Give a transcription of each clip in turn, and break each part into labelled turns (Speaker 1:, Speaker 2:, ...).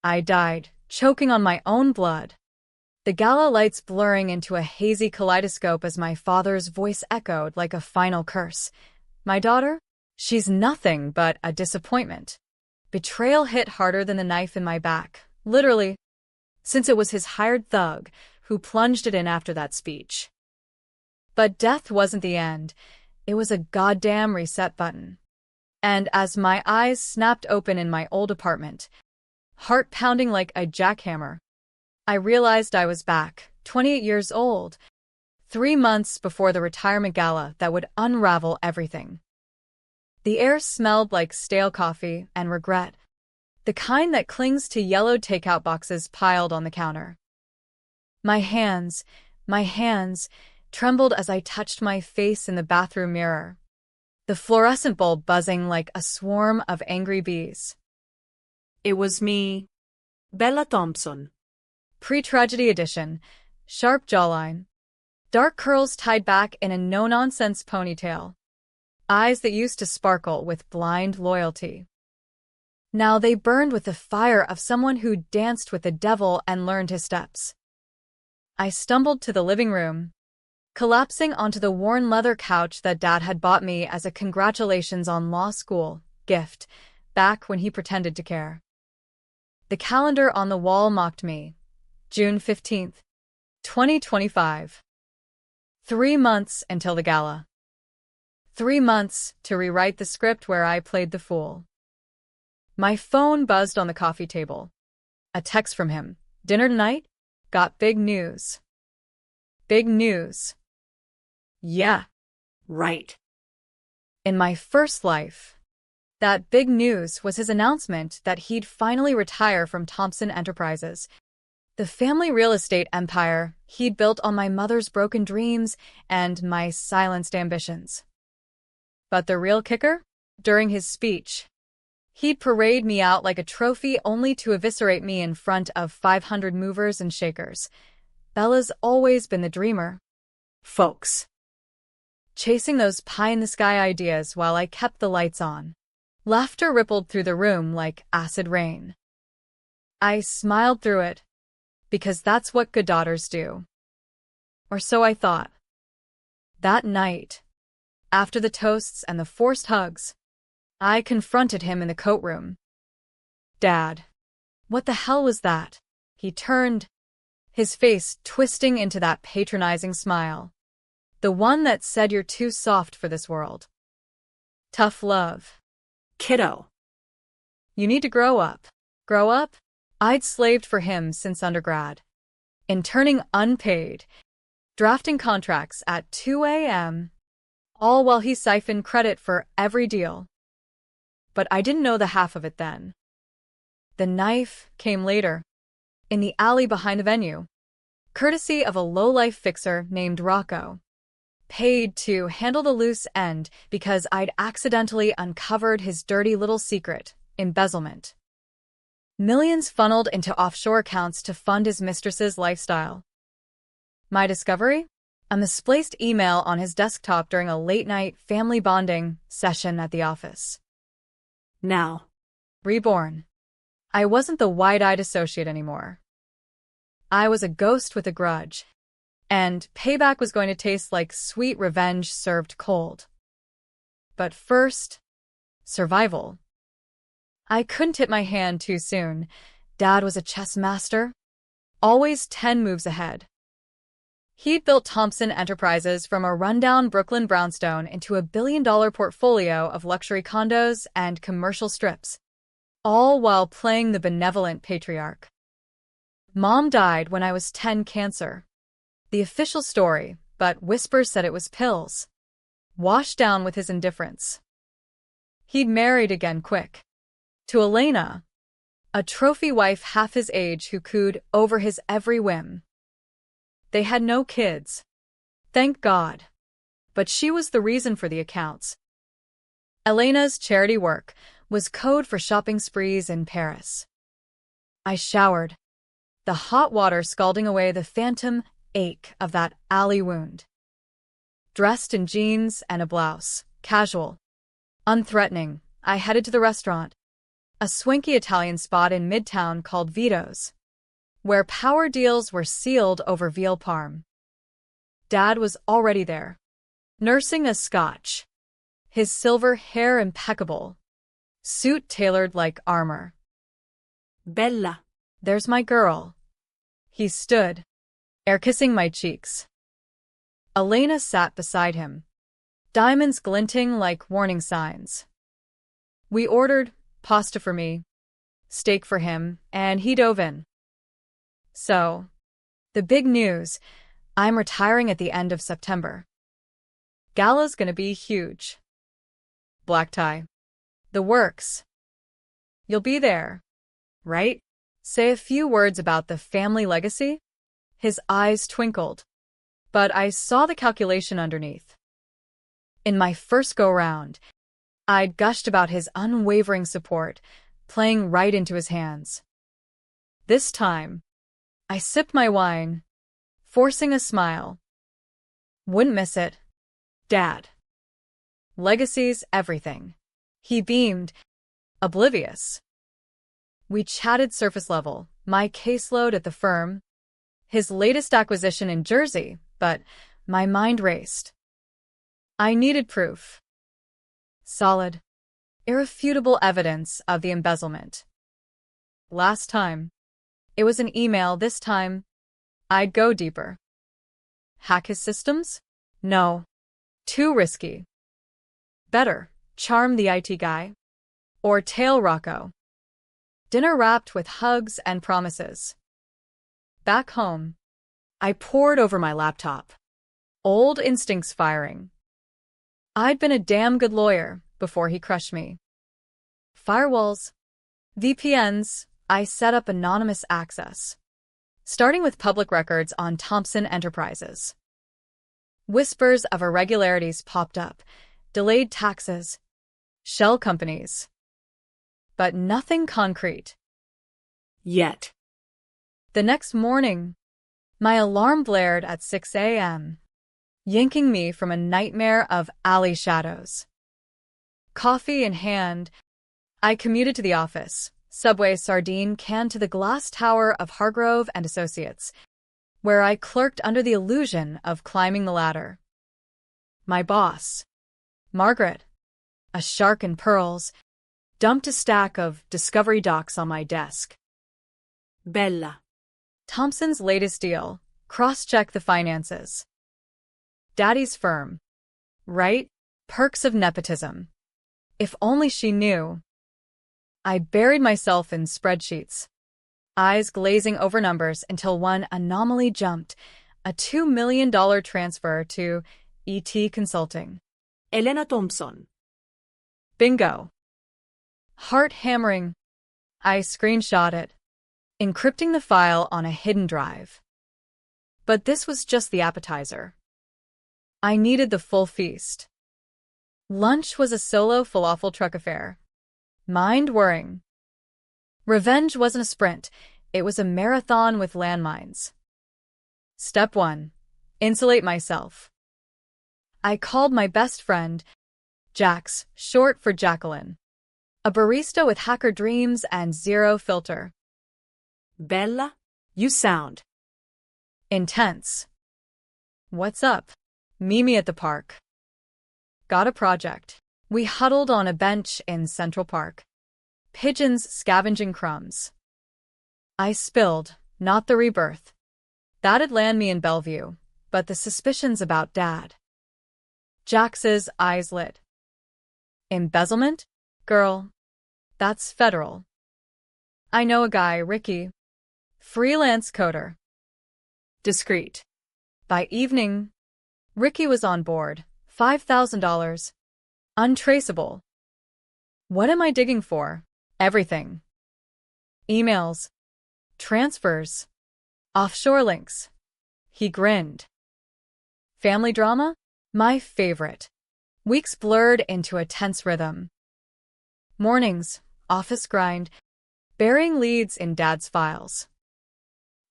Speaker 1: I died, choking on my own blood. The gala lights blurring into a hazy kaleidoscope as my father's voice echoed like a final curse. My daughter? She's nothing but a disappointment. Betrayal hit harder than the knife in my back, literally, since it was his hired thug who plunged it in after that speech. But death wasn't the end. It was a goddamn reset button. And as my eyes snapped open in my old apartment, heart pounding like a jackhammer, I realized I was back, 28 years old, 3 months before the retirement gala that would unravel everything. The air smelled like stale coffee and regret, the kind that clings to yellowed takeout boxes piled on the counter. My hands trembled as I touched my face in the bathroom mirror, the fluorescent bulb buzzing like a swarm of angry bees.
Speaker 2: It was me, Bella Thompson.
Speaker 1: Pre-tragedy edition, sharp jawline, dark curls tied back in a no-nonsense ponytail, eyes that used to sparkle with blind loyalty. Now they burned with the fire of someone who danced with the devil and learned his steps. I stumbled to the living room, collapsing onto the worn leather couch that Dad had bought me as a congratulations on law school gift, back when he pretended to care. The calendar on the wall mocked me. June 15th, 2025. 3 months until the gala. 3 months to rewrite the script where I played the fool. My phone buzzed on the coffee table. A text from him. Dinner tonight? Got big news. Big news. Yeah.
Speaker 2: Right.
Speaker 1: In my first life, that big news was his announcement that he'd finally retire from Thompson Enterprises, the family real estate empire he'd built on my mother's broken dreams and my silenced ambitions. But the real kicker? During his speech, he'd parade me out like a trophy only to eviscerate me in front of 500 movers and shakers. Bella's always been the dreamer, folks. Chasing those pie-in-the-sky ideas while I kept the lights on. Laughter rippled through the room like acid rain. I smiled through it, because that's what good daughters do. Or so I thought. That night, after the toasts and the forced hugs, I confronted him in the coat room. Dad, what the hell was that? He turned, his face twisting into that patronizing smile. The one that said you're too soft for this world. Tough love.
Speaker 2: Kiddo.
Speaker 1: You need to grow up. Grow up? I'd slaved for him since undergrad. Interning unpaid. Drafting contracts at 2 a.m. All while he siphoned credit for every deal. But I didn't know the half of it then. The knife came later, in the alley behind the venue, courtesy of a low-life fixer named Rocco, paid to handle the loose end because I'd accidentally uncovered his dirty little secret, embezzlement. Millions funneled into offshore accounts to fund his mistress's lifestyle. My discovery? A misplaced email on his desktop during a late-night family bonding session at the office.
Speaker 2: Now.
Speaker 1: Reborn. I wasn't the wide-eyed associate anymore. I was a ghost with a grudge, and payback was going to taste like sweet revenge served cold. But first, survival. I couldn't tip my hand too soon. Dad was a chess master, always 10 moves ahead. He'd built Thompson Enterprises from a rundown Brooklyn brownstone into a billion-dollar portfolio of luxury condos and commercial strips, all while playing the benevolent patriarch. Mom died when I was 10, cancer. The official story, but whispers said it was pills. Washed down with his indifference. He'd married again quick. To Elena, a trophy wife half his age who cooed over his every whim. They had no kids. Thank God. But she was the reason for the accounts. Elena's charity work was code for shopping sprees in Paris. I showered, the hot water scalding away the phantom ache of that alley wound. Dressed in jeans and a blouse, casual, unthreatening, I headed to the restaurant, a swanky Italian spot in Midtown called Vito's, where power deals were sealed over veal parm. Dad was already there, nursing a scotch, his silver hair impeccable, suit tailored like armor.
Speaker 2: Bella.
Speaker 1: There's my girl. He stood, air-kissing my cheeks. Elena sat beside him, diamonds glinting like warning signs. We ordered pasta for me, steak for him, and he dove in. So, the big news, I'm retiring at the end of September. Gala's gonna be huge. Black tie. The works. You'll be there, right? Say a few words about the family legacy? His eyes twinkled, but I saw the calculation underneath. In my first go-round, I'd gushed about his unwavering support, playing right into his hands. This time, I sipped my wine, forcing a smile. Wouldn't miss it. Dad. Legacy's everything. He beamed, oblivious. We chatted surface level, my caseload at the firm, his latest acquisition in Jersey, but my mind raced. I needed proof. Solid, irrefutable evidence of the embezzlement. Last time, it was an email. This time, I'd go deeper. Hack his systems? No. Too risky. Better, charm the IT guy. Or tail Rocco. Dinner wrapped with hugs and promises. Back home, I pored over my laptop. Old instincts firing. I'd been a damn good lawyer before he crushed me. Firewalls, VPNs, I set up anonymous access, starting with public records on Thompson Enterprises. Whispers of irregularities popped up, delayed taxes, shell companies. But nothing concrete.
Speaker 2: Yet.
Speaker 1: The next morning, my alarm blared at 6 a.m., yanking me from a nightmare of alley shadows. Coffee in hand, I commuted to the office, subway sardine canned to the glass tower of Hargrove and Associates, where I clerked under the illusion of climbing the ladder. My boss, Margaret, a shark in pearls, dumped a stack of Discovery docs on my desk.
Speaker 2: Bella.
Speaker 1: Thompson's latest deal, cross-check the finances. Daddy's firm. Right? Perks of nepotism. If only she knew. I buried myself in spreadsheets, eyes glazing over numbers until one anomaly jumped, a $2 million transfer to ET Consulting.
Speaker 2: Elena Thompson.
Speaker 1: Bingo. Heart hammering. I screenshot it, encrypting the file on a hidden drive. But this was just the appetizer. I needed the full feast. Lunch was a solo falafel truck affair. Mind-whirring. Revenge wasn't a sprint, it was a marathon with landmines. Step 1. Insulate myself. I called my best friend, Jax, short for Jacqueline. A barista with hacker dreams and zero filter.
Speaker 2: Bella, you sound
Speaker 1: intense. What's up? Meet me at the park. Got a project. We huddled on a bench in Central Park. Pigeons scavenging crumbs. I spilled, not the rebirth. That'd land me in Bellevue, but the suspicions about Dad. Jax's eyes lit. Embezzlement? Girl, that's federal. I know a guy, Ricky. Freelance coder. Discreet. By evening, Ricky was on board. $5,000. Untraceable. What am I digging for? Everything. Emails. Transfers. Offshore links. He grinned. Family drama? My favorite. Weeks blurred into a tense rhythm. Mornings, office grind, burying leads in Dad's files.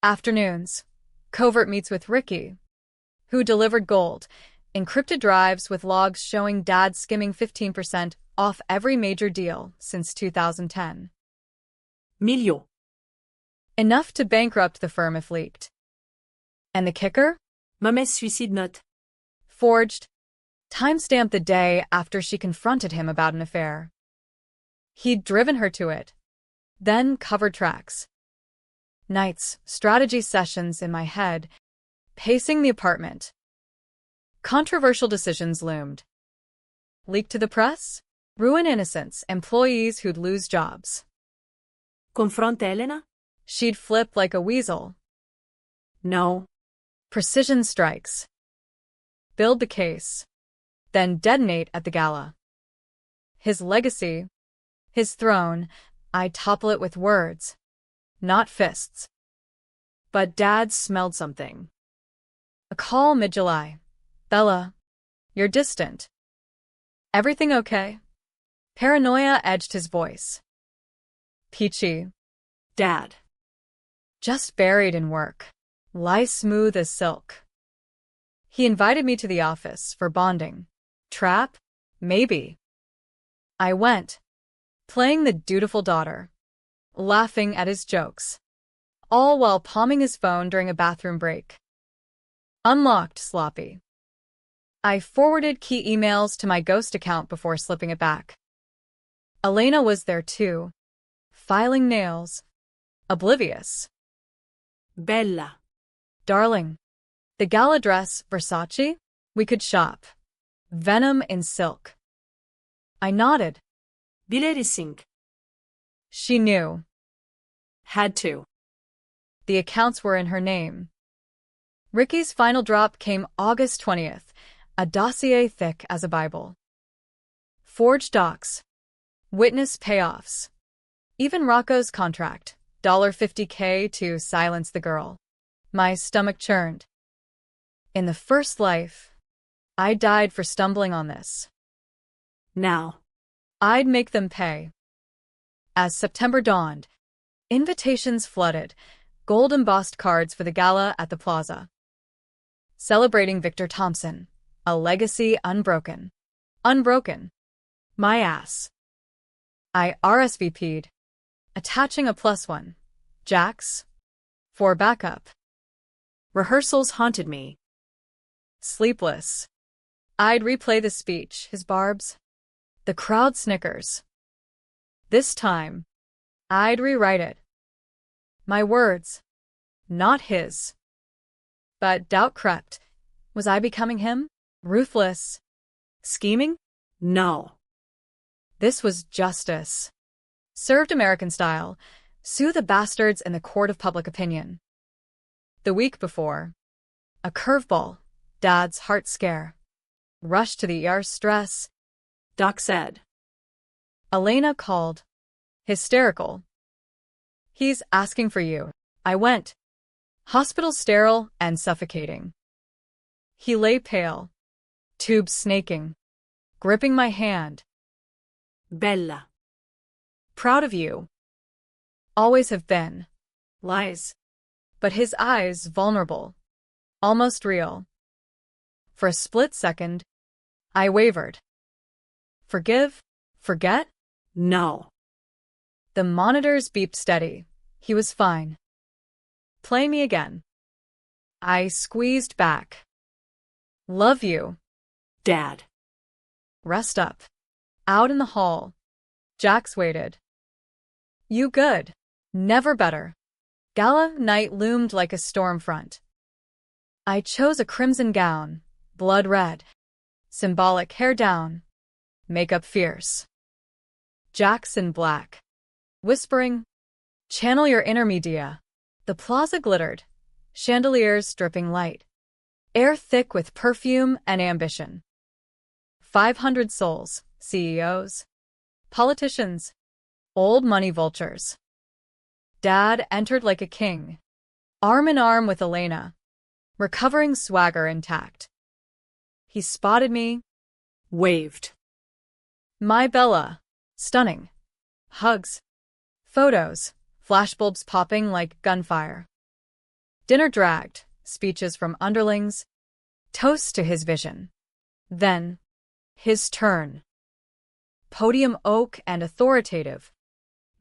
Speaker 1: Afternoons, covert meets with Ricky, who delivered gold, encrypted drives with logs showing Dad skimming 15% off every major deal since 2010.
Speaker 2: Miljo.
Speaker 1: Enough to bankrupt the firm if leaked. And the kicker?
Speaker 2: Mames suicide note.
Speaker 1: Forged. Timestamped the day after she confronted him about an affair. He'd driven her to it. Then covered tracks. Nights, strategy sessions in my head, pacing the apartment. Controversial decisions loomed. Leak to the press? Ruin innocents, employees who'd lose jobs.
Speaker 2: Confronta Elena?
Speaker 1: She'd flip like a weasel.
Speaker 2: No.
Speaker 1: Precision strikes. Build the case. Then detonate at the gala. His legacy, his throne, I'd topple it with words, not fists. But Dad smelled something. A call mid-July. Bella, you're distant. Everything okay? Paranoia edged his voice. Peachy.
Speaker 2: Dad.
Speaker 1: Just buried in work. Lie smooth as silk. He invited me to the office for bonding. Trap? Maybe. I went, playing the dutiful daughter, laughing at his jokes, all while palming his phone during a bathroom break. Unlocked, sloppy. I forwarded key emails to my ghost account before slipping it back. Elena was there too, filing nails, oblivious.
Speaker 2: Bella.
Speaker 1: Darling. The gala dress, Versace? We could shop. Venom in silk. I nodded.
Speaker 2: Bilerising.
Speaker 1: She knew.
Speaker 2: Had to.
Speaker 1: The accounts were in her name. Ricky's final drop came August 20th, a dossier thick as a Bible. Forged docs. Witness payoffs. Even Rocco's contract, $50K to silence the girl. My stomach churned. In the first life, I died for stumbling on this.
Speaker 2: Now.
Speaker 1: I'd make them pay. As September dawned, invitations flooded, gold-embossed cards for the gala at the plaza. Celebrating Victor Thompson, a legacy unbroken. Unbroken. My ass. I RSVP'd, attaching a +1, Jax, for backup.
Speaker 2: Rehearsals haunted me.
Speaker 1: Sleepless. I'd replay the speech, his barbs. The crowd snickers. This time, I'd rewrite it. My words, not his. But doubt crept. Was I becoming him? Ruthless? Scheming?
Speaker 2: No.
Speaker 1: This was justice. Served American style. Sue the bastards in the court of public opinion. The week before, a curveball, Dad's heart scare. Rush to the ER stress.
Speaker 2: Doc said.
Speaker 1: Elena called. Hysterical. He's asking for you. I went. Hospital sterile and suffocating. He lay pale. Tubes snaking. Gripping my hand.
Speaker 2: Bella.
Speaker 1: Proud of you. Always have been.
Speaker 2: Lies.
Speaker 1: But his eyes vulnerable. Almost real. For a split second, I wavered. Forgive? Forget?
Speaker 2: No.
Speaker 1: The monitors beeped steady. He was fine. Play me again. I squeezed back. Love you.
Speaker 2: Dad.
Speaker 1: Rest up. Out in the hall. Jax waited. You good. Never better. Gala night loomed like a storm front. I chose a crimson gown, blood red. Symbolic hair down. Makeup fierce. Jax in black. Whispering, channel your inner media. The plaza glittered. Chandeliers dripping light. Air thick with perfume and ambition. 500 souls, CEOs, politicians, old money vultures. Dad entered like a king, arm in arm with Elena, recovering swagger intact. He spotted me,
Speaker 2: Waved.
Speaker 1: my Bella, stunning. Hugs, photos, flashbulbs popping like gunfire. Dinner dragged, speeches from underlings, toast to his vision. Then, his turn. Podium oak and authoritative.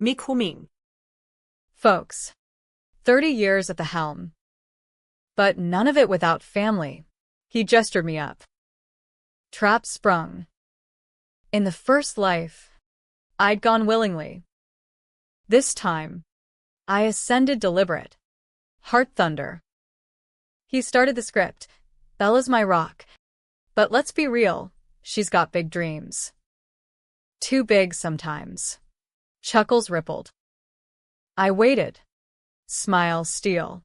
Speaker 2: Mick Huming.
Speaker 1: Folks, 30 years at the helm. But none of it without family. He gestured me up. Trap sprung. In the first life, I'd gone willingly. This time, I ascended deliberate. Heart thunder. He started the script. Bella's my rock. But let's be real, she's got big dreams. Too big sometimes. Chuckles rippled. I waited. Smile steel.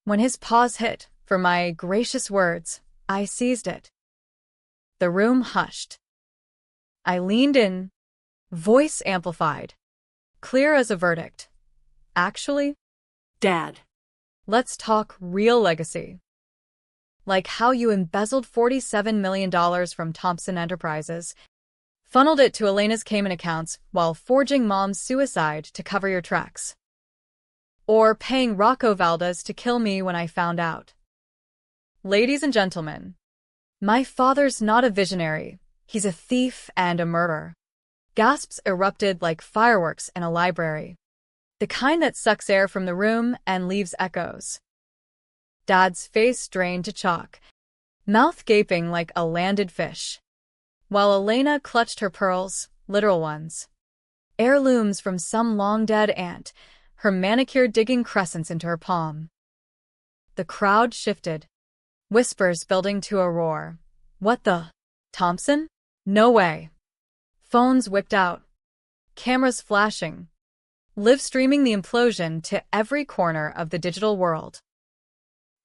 Speaker 1: When his pause hit for my gracious words, I seized it. The room hushed. I leaned in, voice amplified, clear as a verdict. Actually,
Speaker 2: Dad.
Speaker 1: let's talk real legacy. Like how you embezzled $47 million from Thompson Enterprises, funneled it to Elena's Cayman accounts while forging Mom's suicide to cover your tracks. Or paying Rocco Valdez to kill me when I found out. Ladies and gentlemen, my father's not a visionary. He's a thief and a murderer. Gasps erupted like fireworks in a library. The kind that sucks air from the room and leaves echoes. Dad's face drained to chalk, mouth gaping like a landed fish, while Elena clutched her pearls, literal ones. Heirlooms from some long-dead aunt, her manicure digging crescents into her palm. The crowd shifted, whispers building to a roar. What the? Thompson? No way. Phones whipped out, cameras flashing, live streaming the implosion to every corner of the digital world.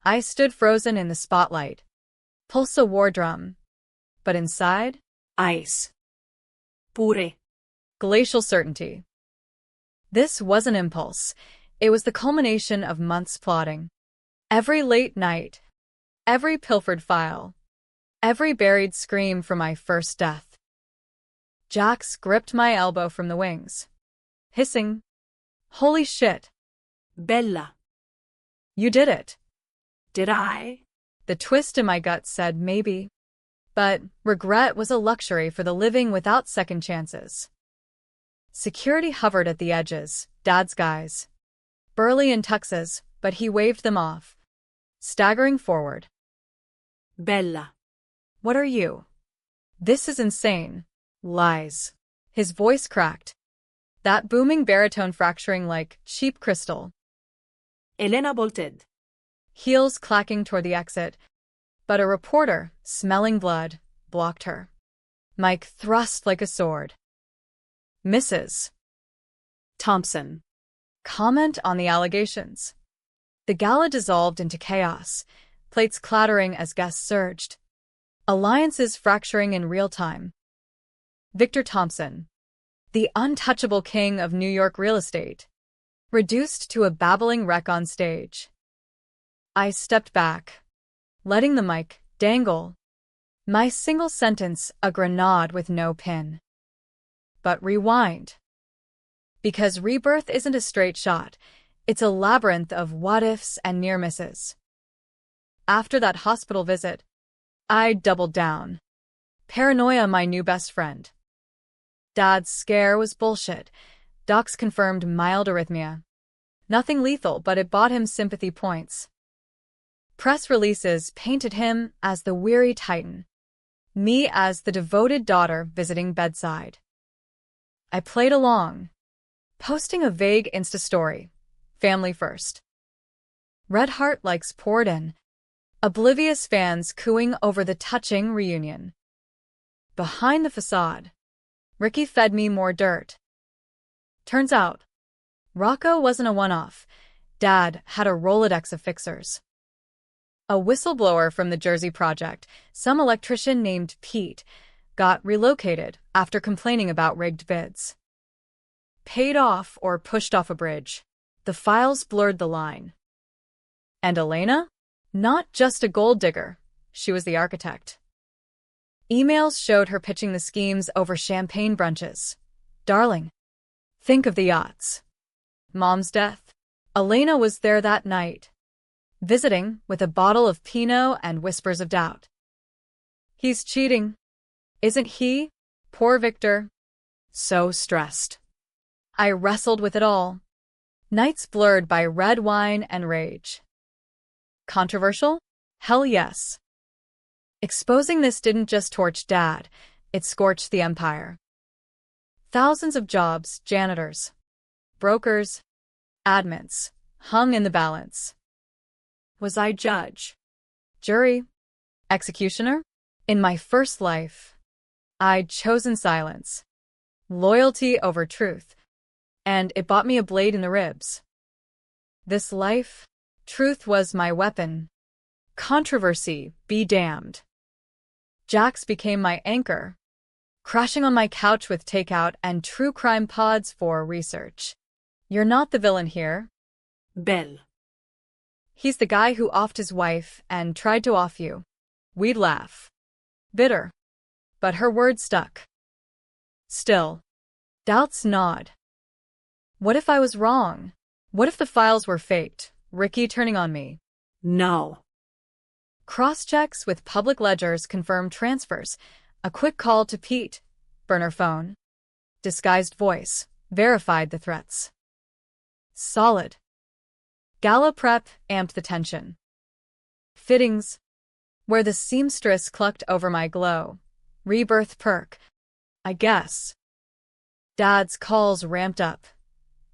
Speaker 1: I stood frozen in the spotlight, pulse a war drum, but inside,
Speaker 2: Ice. Pure.
Speaker 1: glacial certainty. This wasn't impulse, it was the culmination of months plotting. Every late night, every pilfered file, every buried scream for my first death. Jax gripped my elbow from the wings, hissing, "Holy shit,
Speaker 2: Bella.
Speaker 1: you did it."
Speaker 2: Did I?
Speaker 1: The twist in my gut said maybe. But regret was a luxury for the living without second chances. Security hovered at the edges, Dad's guys. Burly in tuxes, but he waved them off, staggering forward.
Speaker 2: Bella.
Speaker 1: What are you? This is insane. Lies. His voice cracked, that booming baritone fracturing like cheap crystal.
Speaker 2: Elena bolted.
Speaker 1: Heels clacking toward the exit, but a reporter, smelling blood, blocked her. Mike thrust like a sword. Mrs.
Speaker 2: Thompson.
Speaker 1: Comment on the allegations. The gala dissolved into chaos, plates clattering as guests surged. Alliances fracturing in real time. Victor Thompson, the untouchable king of New York real estate, reduced to a babbling wreck on stage. I stepped back, letting the mic dangle. My single sentence a grenade with no pin. But rewind. Because rebirth isn't a straight shot, it's a labyrinth of what-ifs and near misses. After that hospital visit, I doubled down. Paranoia my new best friend. Dad's scare was bullshit. Docs confirmed mild arrhythmia. Nothing lethal, but it bought him sympathy points. Press releases painted him as the weary titan, me as the devoted daughter visiting bedside. I played along, posting a vague Insta story, family first. Red heart likes poured in, oblivious fans cooing over the touching reunion. Behind the facade, Ricky fed me more dirt. Turns out, Rocco wasn't a one-off. Dad had a Rolodex of fixers. A whistleblower from the Jersey Project, some electrician named Pete, got relocated after complaining about rigged bids. Paid off or pushed off a bridge. The files blurred the line. And Elena? Not just a gold digger, she was the architect. Emails showed her pitching the schemes over champagne brunches. Darling, think of the yachts. Mom's death. Elena was there that night, visiting with a bottle of Pinot and whispers of doubt. He's cheating. Isn't he? Poor Victor. So stressed. I wrestled with it all. Nights blurred by red wine and rage. Controversial? Hell yes. Exposing this didn't just torch Dad, it scorched the empire. Thousands of jobs, janitors, brokers, admins, hung in the balance.
Speaker 2: Was I judge?
Speaker 1: Jury? Executioner? In my first life, I'd chosen silence, loyalty over truth, and it bought me a blade in the ribs. This life, truth was my weapon. Controversy, be damned. Jax became my anchor, crashing on my couch with takeout and true crime pods for research. You're not the villain here.
Speaker 2: Belle.
Speaker 1: He's the guy who offed his wife and tried to off you. We'd laugh. Bitter. But her words stuck. Still. Doubts gnawed. What if I was wrong? What if the files were faked? Ricky turning on me.
Speaker 2: No.
Speaker 1: Cross-checks with public ledgers confirmed transfers. A quick call to Pete. Burner phone. Disguised voice. Verified the threats. Solid. Gala prep amped the tension. Fittings. Where the seamstress clucked over my glow. Rebirth perk. I guess. Dad's calls ramped up.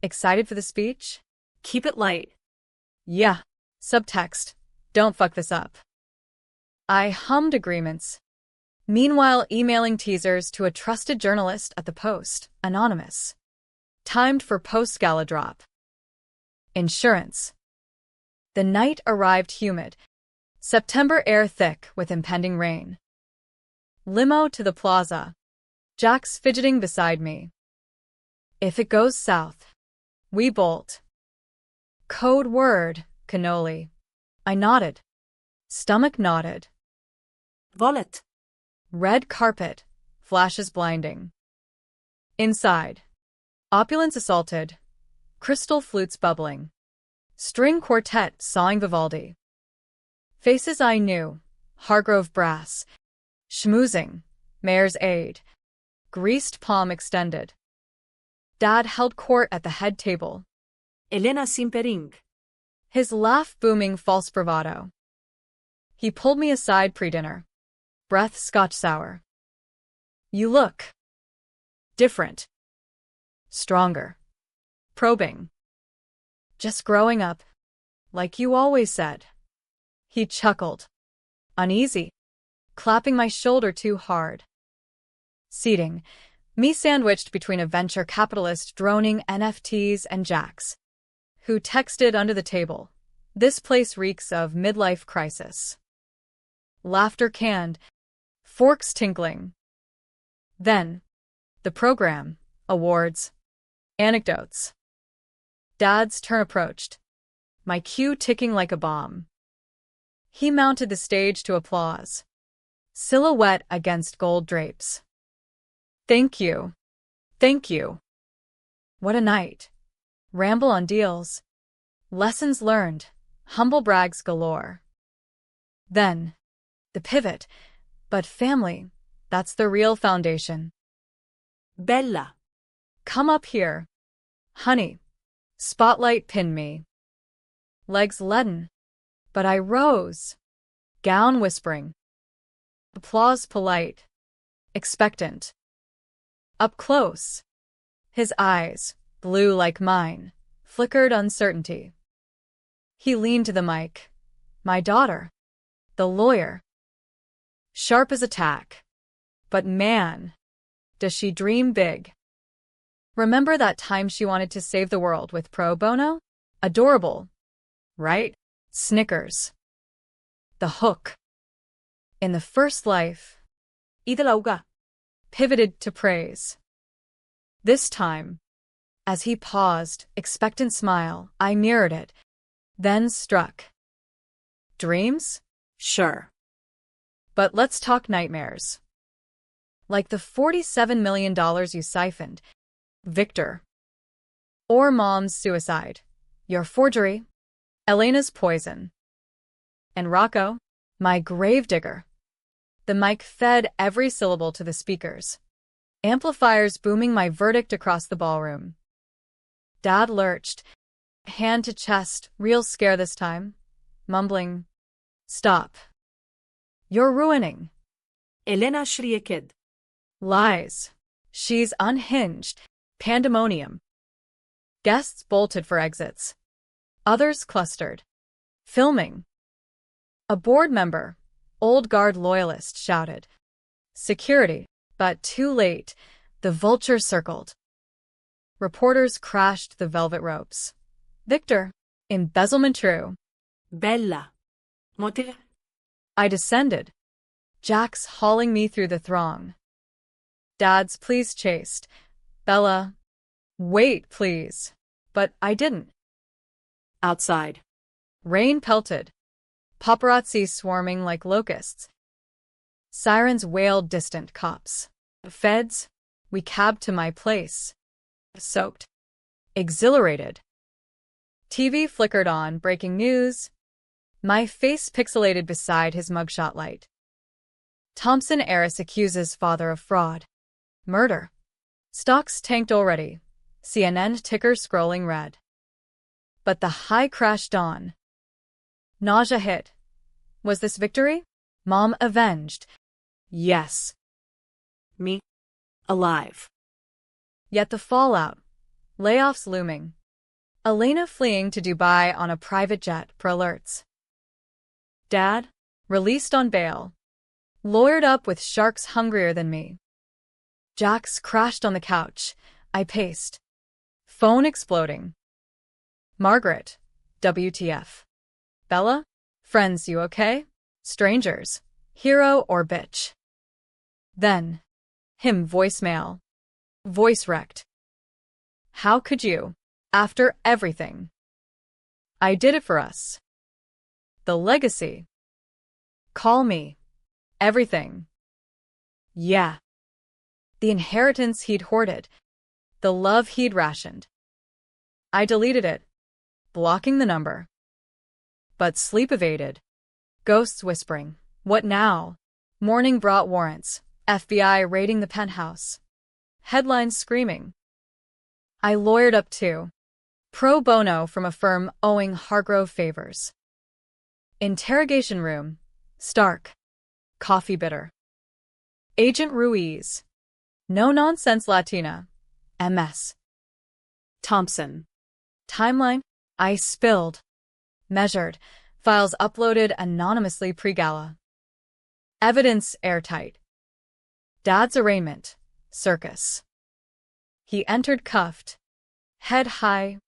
Speaker 1: Excited for the speech?
Speaker 2: Keep it light.
Speaker 1: Yeah. Subtext. Don't fuck this up. I hummed agreements. Meanwhile, emailing teasers to a trusted journalist at the Post, anonymous. Timed for post-gala drop. Insurance. The night arrived humid. September air thick with impending rain. Limo to the plaza. Jax fidgeting beside me. If it goes south, we bolt. Code word, cannoli. I nodded. Stomach nodded.
Speaker 2: Wallet.
Speaker 1: Red carpet, flashes blinding. Inside. Opulence assaulted. Crystal flutes bubbling. String quartet sawing Vivaldi. Faces I knew. Hargrove brass. Schmoozing. Mayor's aide. Greased palm extended. Dad held court at the head table.
Speaker 2: Elena simpering.
Speaker 1: His laugh booming false bravado. He pulled me aside pre-dinner. Breath Scotch sour. You look different. Stronger. Probing. Just growing up. Like you always said. He chuckled. Uneasy. Clapping my shoulder too hard. Seating. Me sandwiched between a venture capitalist droning NFTs and Jax, who texted under the table. This place reeks of midlife crisis. Laughter canned. Forks tinkling. Then, the program, awards, anecdotes. Dad's turn approached. My cue ticking like a bomb. He mounted the stage to applause. Silhouette against gold drapes. Thank you. Thank you. What a night. Ramble on deals. Lessons learned. Humble brags galore. Then, the pivot. But family, that's the real foundation.
Speaker 2: Bella.
Speaker 1: Come up here. Honey. Spotlight pinned me. Legs leaden. But I rose. Gown whispering. Applause polite. Expectant. Up close. His eyes, blue like mine, flickered uncertainty. He leaned to the mic. My daughter. The lawyer. Sharp as a tack. But man, does she dream big. Remember that time she wanted to save the world with pro bono? Adorable. Right? Snickers. The hook. In the first life,
Speaker 2: Idalauga.
Speaker 1: pivoted to praise. This time, as he paused, expectant smile, I mirrored it, then struck. Dreams?
Speaker 2: Sure.
Speaker 1: But let's talk nightmares. Like the $47 million you siphoned, Victor. Or Mom's suicide. Your forgery. Elena's poison. And Rocco, my gravedigger. The mic fed every syllable to the speakers. Amplifiers booming my verdict across the ballroom. Dad lurched, Hand to chest, real scare this time. Mumbling, "Stop. You're ruining."
Speaker 2: Elena shrieked.
Speaker 1: Lies. She's unhinged. Pandemonium. Guests bolted for exits. Others clustered. Filming. A board member, old guard loyalist, shouted. Security. But too late. The vulture circled. Reporters crashed the velvet ropes. Victor. Embezzlement true.
Speaker 2: Bella. Motive?
Speaker 1: I descended. Jax hauling me through the throng. Dad's please chased. Bella. Wait, please. But I didn't.
Speaker 2: Outside.
Speaker 1: Rain pelted. Paparazzi swarming like locusts. Sirens wailed distant cops. Feds. We cabbed to my place. Soaked. Exhilarated. TV flickered on, breaking news. My face pixelated beside his mugshot light. Thompson heiress accuses father of fraud. Murder. Stocks tanked already. CNN ticker scrolling red. But the high crashed on. Nausea hit. Was this victory? Mom avenged. Yes.
Speaker 2: Me. Alive.
Speaker 1: Yet the fallout. Layoffs looming. Elena fleeing to Dubai on a private jet per alerts. Dad, released on bail. Lawyered up with sharks hungrier than me. Jax crashed on the couch. I paced. Phone exploding. Margaret, WTF. Bella, friends, you okay? Strangers, hero or bitch. Then, him voicemail. Voice wrecked. How could you? After everything. I did it for us. The legacy. Call me. Everything. Yeah. The inheritance he'd hoarded. The love he'd rationed. I deleted it, blocking the number. But sleep evaded. Ghosts whispering, "What now?" Morning brought warrants. FBI raiding the penthouse. Headlines screaming. I lawyered up too. Pro bono from a firm owing Hargrove favors. Interrogation room. Stark. Coffee bitter. Agent Ruiz. No nonsense Latina. MS.
Speaker 2: Thompson.
Speaker 1: Timeline. I spilled. Measured. Files uploaded anonymously pre-gala. Evidence airtight. Dad's arraignment. Circus. He entered cuffed. Head high,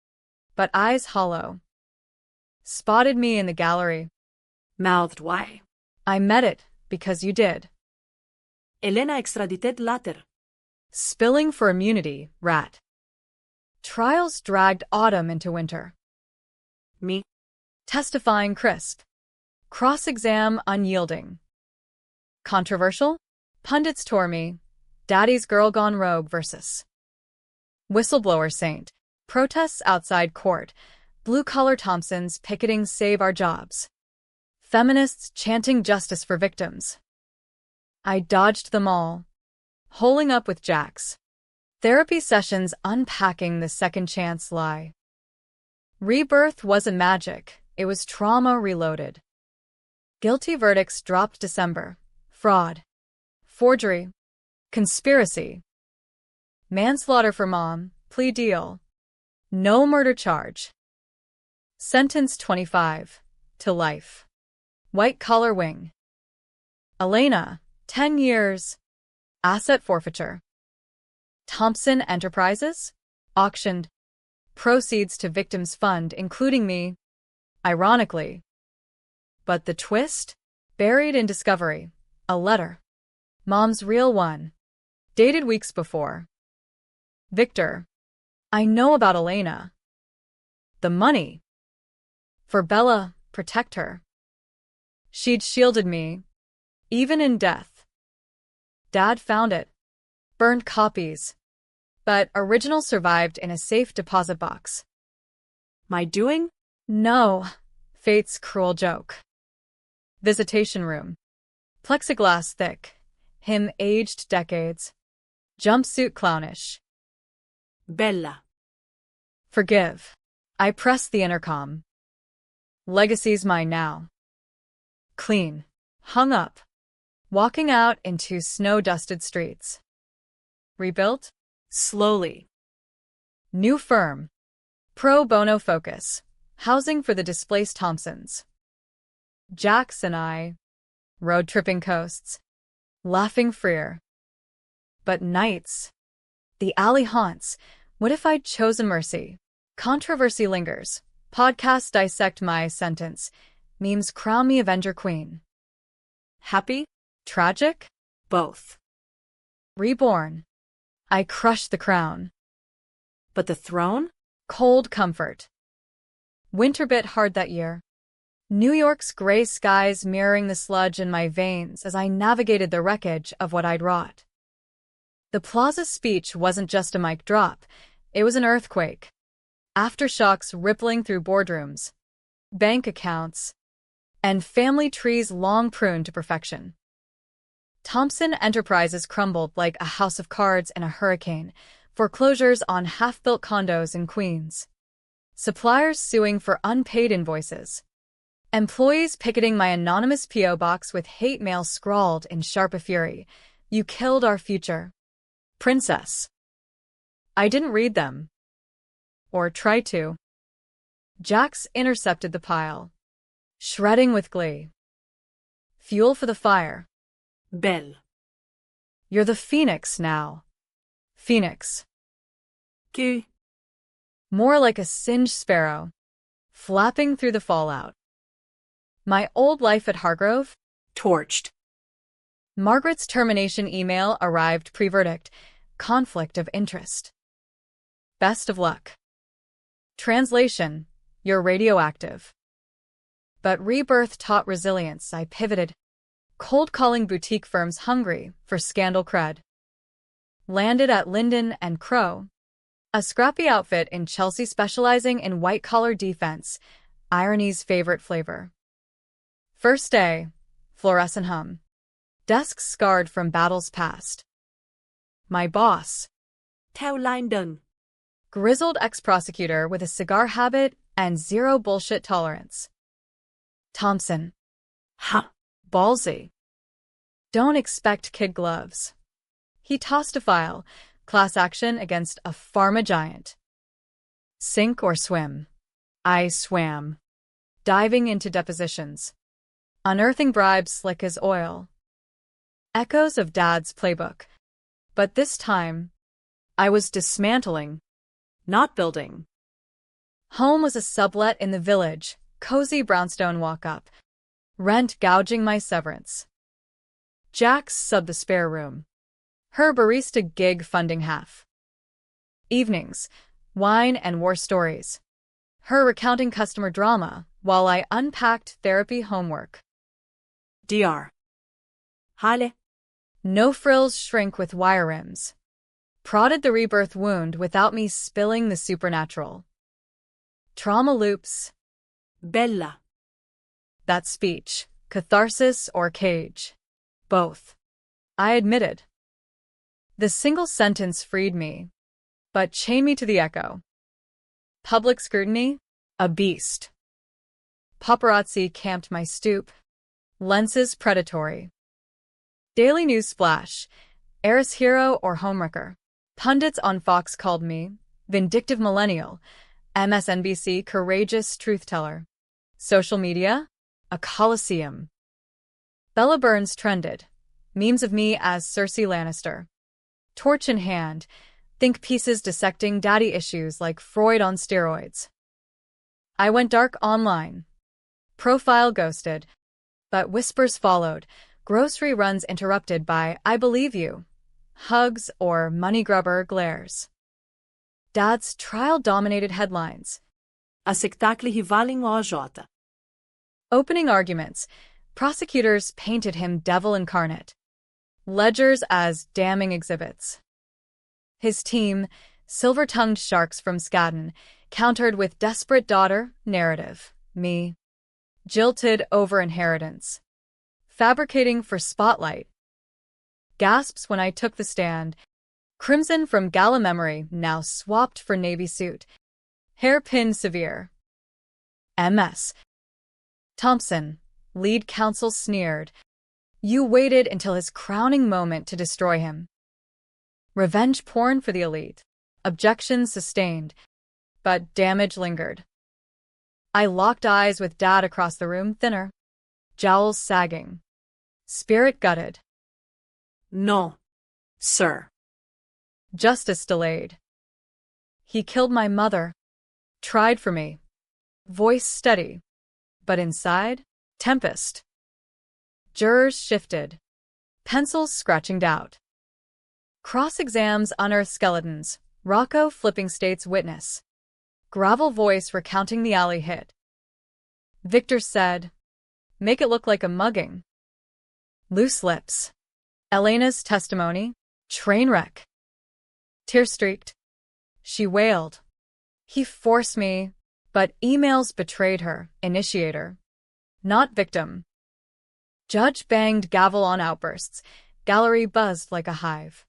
Speaker 1: but eyes hollow. Spotted me in the gallery.
Speaker 2: Mouthed why?
Speaker 1: I met it, because you did.
Speaker 2: Elena extradited later.
Speaker 1: Spilling for immunity, rat. Trials dragged autumn into winter.
Speaker 2: Me.
Speaker 1: Testifying crisp. Cross-exam unyielding. Controversial? Pundits tore me. Daddy's girl gone rogue versus. Whistleblower saint. Protests outside court. Blue-collar Thompsons picketing save our jobs. Feminists chanting justice for victims. I dodged them all. Holing up with Jax. Therapy sessions unpacking the second chance lie. Rebirth wasn't magic, it was trauma reloaded. Guilty verdicts dropped December. Fraud. Forgery. Conspiracy. Manslaughter for mom, plea deal. No murder charge. Sentence 25. To life. White collar wing. Elena, 10 years. Asset forfeiture. Thompson Enterprises? Auctioned. Proceeds to victims fund, including me. Ironically. But the twist? Buried in discovery. A letter. Mom's real one. Dated weeks before. Victor. I know about Elena. The money. For Bella, protect her. She'd shielded me. Even in death. Dad found it. Burned copies. But original survived in a safe deposit box.
Speaker 2: My doing?
Speaker 1: No. Fate's cruel joke. Visitation room. Plexiglass thick. Him aged decades. Jumpsuit clownish.
Speaker 2: Bella.
Speaker 1: Forgive. I pressed the intercom. Legacy's mine now. Clean. Hung up. Walking out into snow-dusted streets. Rebuilt?
Speaker 2: Slowly.
Speaker 1: New firm. Pro bono focus. Housing for the displaced Thompsons. Jax and I. Road-tripping coasts. Laughing freer. But nights. The alley haunts. What if I'd chosen mercy? Controversy lingers. Podcasts dissect my sentence. Memes crown me Avenger Queen.
Speaker 2: Happy?
Speaker 1: Tragic?
Speaker 2: Both.
Speaker 1: Reborn. I crushed the crown.
Speaker 2: But the throne?
Speaker 1: Cold comfort. Winter bit hard that year. New York's gray skies mirroring the sludge in my veins as I navigated the wreckage of what I'd wrought. The plaza speech wasn't just a mic drop. It was an earthquake. Aftershocks rippling through boardrooms, bank accounts, and family trees long pruned to perfection. Thompson Enterprises crumbled like a house of cards in a hurricane, foreclosures on half-built condos in Queens, suppliers suing for unpaid invoices, employees picketing my anonymous P.O. box with hate mail scrawled in sharp fury. You killed our future. Princess. I didn't read them. Or try to. Jax intercepted the pile, shredding with glee. Fuel for the fire.
Speaker 2: Belle.
Speaker 1: You're the phoenix now. Phoenix.
Speaker 2: Que?
Speaker 1: More like a singed sparrow, flapping through the fallout. My old life at Hargrove?
Speaker 2: Torched.
Speaker 1: Margaret's termination email arrived pre-verdict. Conflict of interest. Best of luck. Translation: You're radioactive. But rebirth taught resilience. I pivoted, cold-calling boutique firms hungry for scandal cred. Landed at Linden & Crow, a scrappy outfit in Chelsea specializing in white-collar defense, irony's favorite flavor. First day, fluorescent hum. Desks scarred from battles past. My boss.
Speaker 2: Theo Lyndon.
Speaker 1: Grizzled ex-prosecutor with a cigar habit and zero bullshit tolerance. Thompson.
Speaker 2: Ha.
Speaker 1: Ballsy. Don't expect kid gloves. He tossed a file, class action against a pharma giant. Sink or swim. I swam. Diving into depositions. Unearthing bribes slick as oil. Echoes of Dad's playbook. But this time, I was dismantling, not building. Home was a sublet in the village, cozy brownstone walk-up. Rent gouging my severance. Jax subbed the spare room. Her barista gig funding half. Evenings, wine and war stories. Her recounting customer drama while I unpacked therapy homework.
Speaker 2: Dr. Hale.
Speaker 1: No frills shrink with wire rims. Prodded the rebirth wound without me spilling the supernatural. Trauma loops.
Speaker 2: Bella.
Speaker 1: That speech, catharsis or cage. Both. I admitted. The single sentence freed me, but chained me to the echo. Public scrutiny? A beast. Paparazzi camped my stoop. Lenses predatory. Daily news splash. Heiress hero or homewrecker. Pundits on Fox called me vindictive millennial. MSNBC courageous truth-teller. Social media? A coliseum. Bella Burns trended. Memes of me as Cersei Lannister. Torch in hand. Think pieces dissecting daddy issues like Freud on steroids. I went dark online. Profile ghosted. But whispers followed. Grocery runs interrupted by I believe you. Hugs or money grubber glares. Dad's trial dominated headlines.
Speaker 2: A sectacle hivaling OJ.
Speaker 1: Opening arguments. Prosecutors painted him devil incarnate. Ledgers as damning exhibits. His team, silver-tongued sharks from Skadden, countered with desperate daughter narrative. Me. Jilted over inheritance. Fabricating for spotlight. Gasps when I took the stand. Crimson from gala memory now swapped for navy suit. Hairpin severe. MS. Thompson, lead counsel sneered. You waited until his crowning moment to destroy him. Revenge porn for the elite. Objections sustained, but damage lingered. I locked eyes with Dad across the room, thinner, jowls sagging, spirit gutted.
Speaker 2: No, sir.
Speaker 1: Justice delayed. He killed my mother, tried for me, voice steady, but inside, tempest. Jurors shifted, pencils scratching doubt. Cross-exams unearthed skeletons, Rocco flipping state's witness. Gravel voice recounting the alley hit. Victor said, make it look like a mugging. Loose lips. Elena's testimony, train wreck. Tear-streaked. She wailed. He forced me, but emails betrayed her, initiator. Not victim. Judge banged gavel on outbursts. Gallery buzzed like a hive.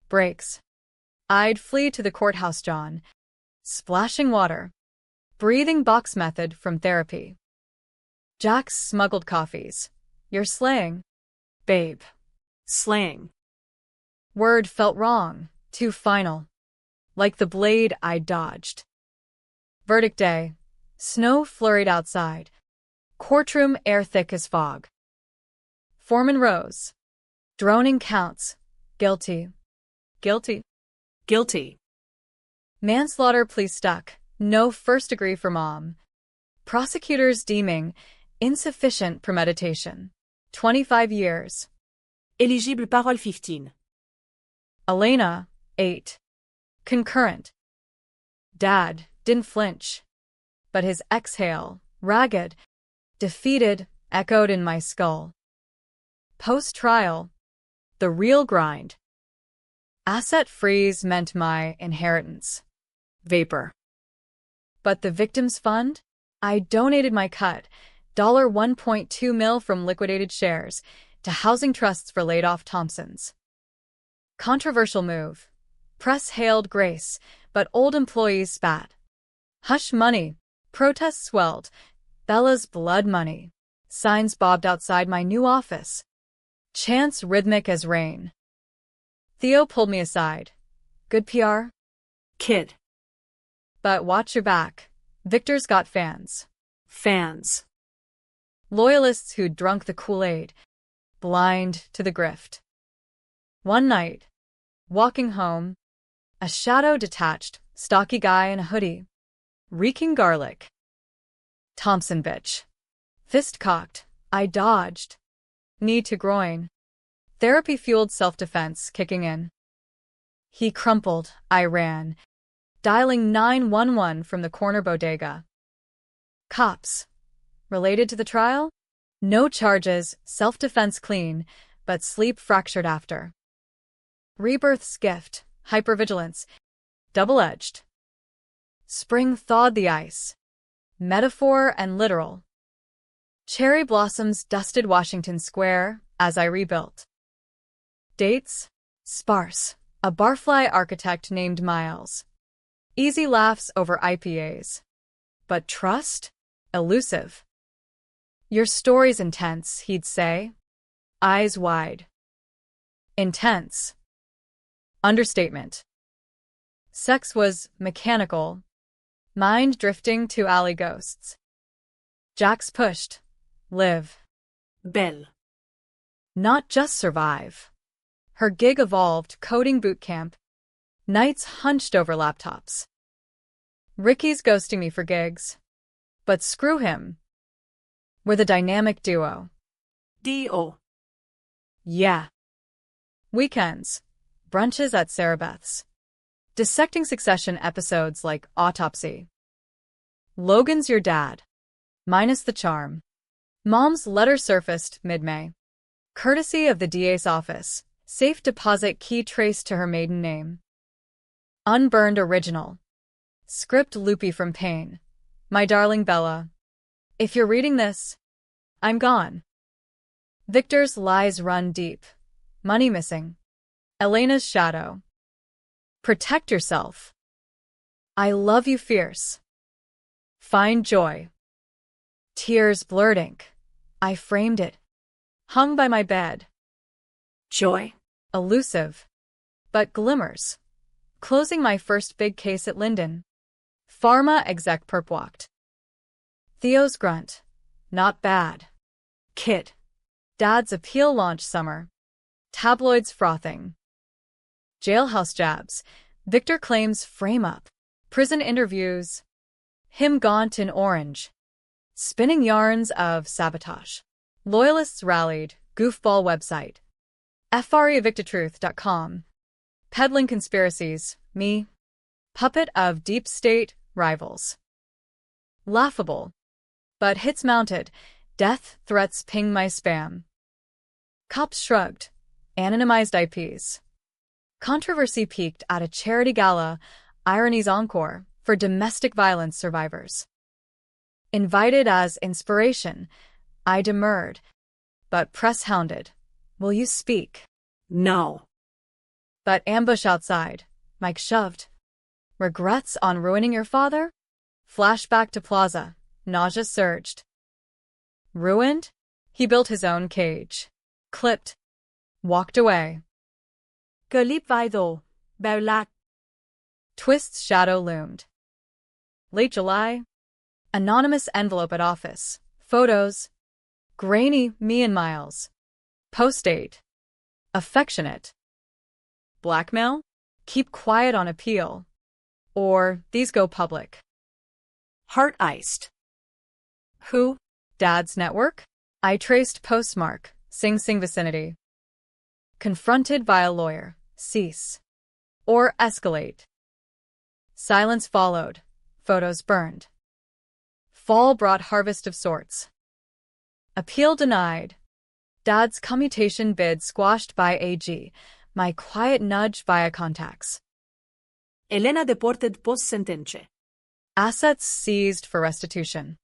Speaker 1: Breaks. I'd flee to the courthouse, John. Splashing water. Breathing box method from therapy. Jack's smuggled coffees. You're slaying. Babe.
Speaker 2: Slang.
Speaker 1: Word felt wrong, too final. Like the blade I dodged. Verdict day. Snow flurried outside. Courtroom air thick as fog. Foreman rose. Droning counts. Guilty. Guilty.
Speaker 2: Guilty.
Speaker 1: Manslaughter plea stuck. No first degree for mom. Prosecutors deeming insufficient premeditation. 25 years.
Speaker 2: Eligible parole 15.
Speaker 1: Elena, 8. Concurrent. Dad didn't flinch. But his exhale, ragged, defeated, echoed in my skull. Post-trial. The real grind. Asset freeze meant my inheritance. Vapor. But the victims fund? I donated my cut, $1.2 million from liquidated shares, to housing trusts for laid-off Thompsons. Controversial move. Press hailed grace, but old employees spat. Hush money. Protests swelled. Bella's blood money. Signs bobbed outside my new office. Chants rhythmic as rain. Theo pulled me aside. Good PR?
Speaker 2: Kid.
Speaker 1: But watch your back. Victor's got fans.
Speaker 2: Fans.
Speaker 1: Loyalists who'd drunk the Kool-Aid. Blind to the grift. One night, walking home, a shadow detached, stocky guy in a hoodie. Reeking garlic. Thompson bitch. Fist cocked. I dodged. Knee to groin. Therapy-fueled self-defense kicking in. He crumpled. I ran. Dialing 911 from the corner bodega. Cops. Related to the trial? No charges, self-defense clean, but sleep fractured after. Rebirth's gift, hypervigilance, double-edged. Spring thawed the ice. Metaphor and literal. Cherry blossoms dusted Washington Square as I rebuilt. Dates? Sparse. A barfly architect named Miles. Easy laughs over IPAs. But trust? Elusive. Your story's intense, he'd say. Eyes wide. Intense. Understatement. Sex was mechanical. Mind drifting to alley ghosts. Jax pushed. Live.
Speaker 2: Belle.
Speaker 1: Not just survive. Her gig evolved, coding boot camp. Nights hunched over laptops. Ricky's ghosting me for gigs. But screw him. We're the dynamic duo.
Speaker 2: D.O.
Speaker 1: Yeah. Weekends. Brunches at Sarah Beth's. Dissecting Succession episodes like Autopsy. Logan's your dad. Minus the charm. Mom's letter surfaced mid-May. Courtesy of the DA's office. Safe deposit key traced to her maiden name. Unburned original. Script loopy from pain. My darling Bella. If you're reading this, I'm gone. Victor's lies run deep. Money missing. Elena's shadow. Protect yourself. I love you fierce. Find joy. Tears blurred ink. I framed it. Hung by my bed.
Speaker 2: Joy.
Speaker 1: Elusive. But glimmers. Closing my first big case at Linden. Pharma exec perp walked. Theo's grunt. Not bad. Kid. Dad's appeal launch summer. Tabloids frothing. Jailhouse jabs. Victor claims frame up. Prison interviews. Him gaunt in orange. Spinning yarns of sabotage. Loyalists rallied. Goofball website. FREEvictitruth.com. Peddling conspiracies. Me. Puppet of deep state rivals. Laughable. But hits mounted. Death threats ping my spam. Cops shrugged. Anonymized IPs. Controversy peaked at a charity gala, Irony's Encore, for domestic violence survivors. Invited as inspiration, I demurred, but press hounded. Will you speak?
Speaker 2: No.
Speaker 1: But ambush outside. Mike shoved. Regrets on ruining your father? Flashback to Plaza. Nausea surged. Ruined? He built his own cage. Clipped. Walked away.
Speaker 2: Geliebt weiter. Berlac.
Speaker 1: Twist's shadow loomed. Late July. Anonymous envelope at office. Photos. Grainy me and Miles. Post-date. Affectionate. Blackmail? Keep quiet on appeal. Or these go public.
Speaker 2: Heart iced.
Speaker 1: Who? Dad's network? I traced postmark. Sing Sing vicinity. Confronted by a lawyer. Cease. Or escalate. Silence followed. Photos burned. Fall brought harvest of sorts. Appeal denied. Dad's commutation bid squashed by AG. My quiet nudge via contacts.
Speaker 2: Elena deported post-sentence.
Speaker 1: Assets seized for restitution.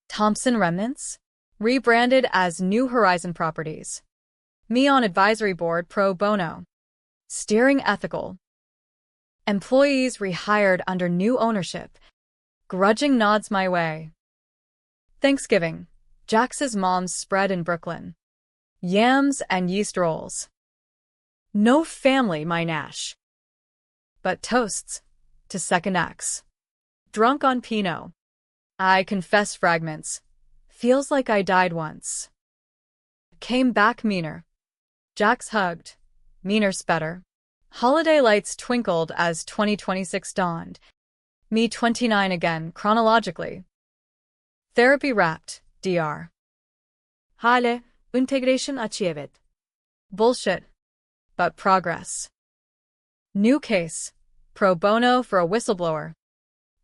Speaker 1: Thompson remnants? Rebranded as New Horizon Properties. Me on advisory board pro bono. Steering ethical. Employees rehired under new ownership. Grudging nods my way. Thanksgiving. Jax's mom's spread in Brooklyn. Yams and yeast rolls. No family, my Nash. But toasts to second acts. Drunk on Pinot. I confess fragments. Feels like I died once. Came back meaner. Jax hugged. Meaner better. Holiday lights twinkled as 2026 dawned. Me 29 again, chronologically. Therapy wrapped, DR.
Speaker 2: Hale, integration achieved.
Speaker 1: Bullshit. But progress. New case. Pro bono for a whistleblower.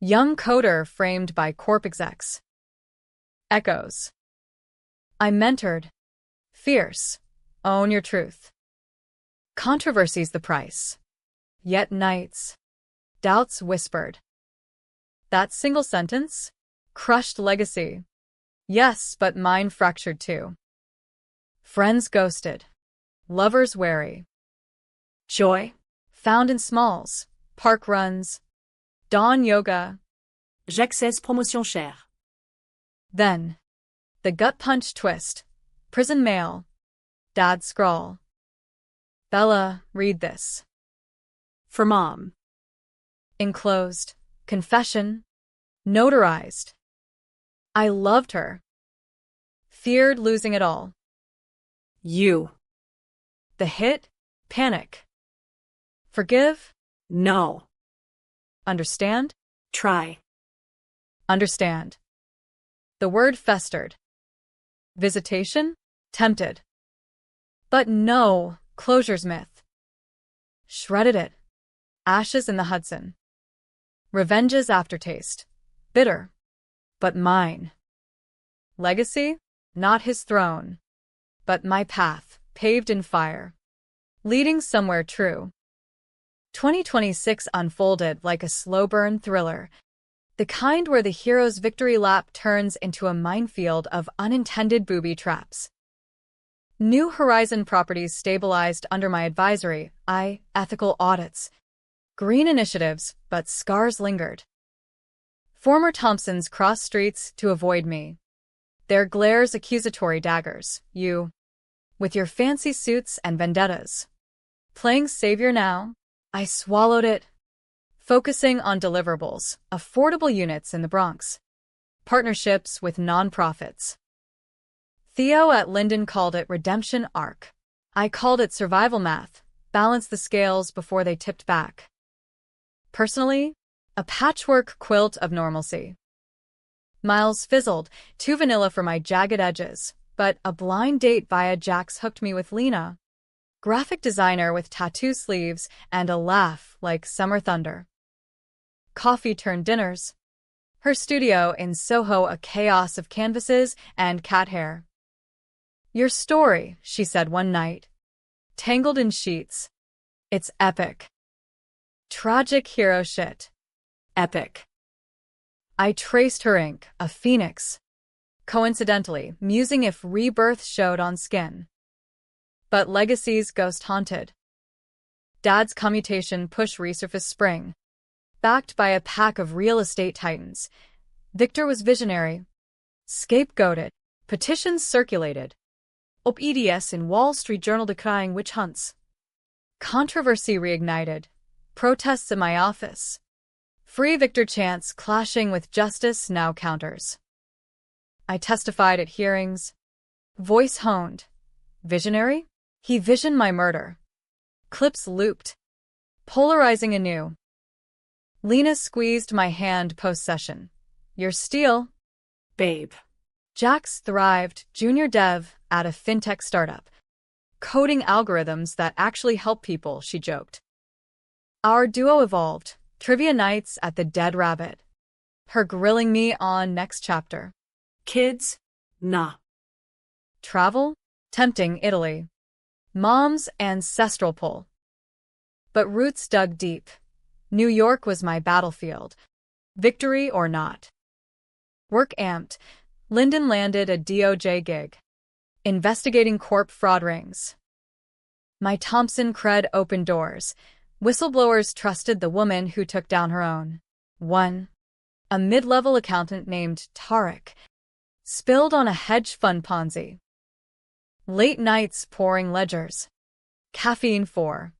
Speaker 1: Young coder framed by corp execs. Echoes. I mentored. Fierce. Own your truth. Controversy's the price. Yet nights. Doubts whispered. That single sentence? Crushed legacy. Yes, but mine fractured too. Friends ghosted. Lovers wary. Joy. Found in smalls. Park runs. Dawn yoga.
Speaker 2: J'accesse promotion chère.
Speaker 1: Then. The gut punch twist. Prison mail. Dad scrawl. Bella, read this.
Speaker 2: For mom.
Speaker 1: Enclosed. Confession. Notarized. I loved her. Feared losing it all.
Speaker 2: You.
Speaker 1: The hit? Panic. Forgive?
Speaker 2: No.
Speaker 1: Understand?
Speaker 2: Try.
Speaker 1: Understand. The word festered. Visitation? Tempted. But no, closure's myth. Shredded it. Ashes in the Hudson. Revenge's aftertaste. Bitter. But mine. Legacy? Not his throne. But my path, paved in fire. Leading somewhere true. 2026 unfolded like a slow-burn thriller. The kind where the hero's victory lap turns into a minefield of unintended booby traps. New Horizon Properties stabilized under my advisory, ethical audits. Green initiatives, but scars lingered. Former Thompsons crossed streets to avoid me. Their glares accusatory daggers, you, with your fancy suits and vendettas. Playing savior now? I swallowed it. Focusing on deliverables, affordable units in the Bronx. Partnerships with nonprofits. Theo at Linden called it redemption arc. I called it survival math, balance the scales before they tipped back. Personally, a patchwork quilt of normalcy. Miles fizzled, too vanilla for my jagged edges, but a blind date via Jax hooked me with Lena. Graphic designer with tattoo sleeves and a laugh like summer thunder. Coffee turned dinners. Her studio in Soho a chaos of canvases and cat hair. Your story, she said one night. Tangled in sheets. It's epic. Tragic hero shit. Epic. I traced her ink, a phoenix. Coincidentally, musing if rebirth showed on skin. But legacy's ghost-haunted. Dad's commutation push resurface spring. Backed by a pack of real estate titans. Victor was visionary. Scapegoated. Petitions circulated. Op-eds in Wall Street Journal decrying witch hunts. Controversy reignited. Protests in my office. Free Victor chants clashing with Justice Now counters. I testified at hearings. Voice honed. Visionary? He visioned my murder. Clips looped. Polarizing anew. Lena squeezed my hand post-session. Your steal.
Speaker 2: Babe.
Speaker 1: Jax thrived, junior dev, at a fintech startup. Coding algorithms that actually help people, she joked. Our duo evolved. Trivia nights at the Dead Rabbit. Her grilling me on next chapter.
Speaker 2: Kids? Nah.
Speaker 1: Travel? Tempting Italy. Mom's ancestral pull. But roots dug deep. New York was my battlefield. Victory or not. Work amped. Linden landed a DOJ gig. Investigating corp fraud rings. My Thompson cred opened doors. Whistleblowers trusted the woman who took down her own. One. A mid-level accountant named Tarek. Spilled on a hedge fund Ponzi. Late nights pouring ledgers. Caffeine 4.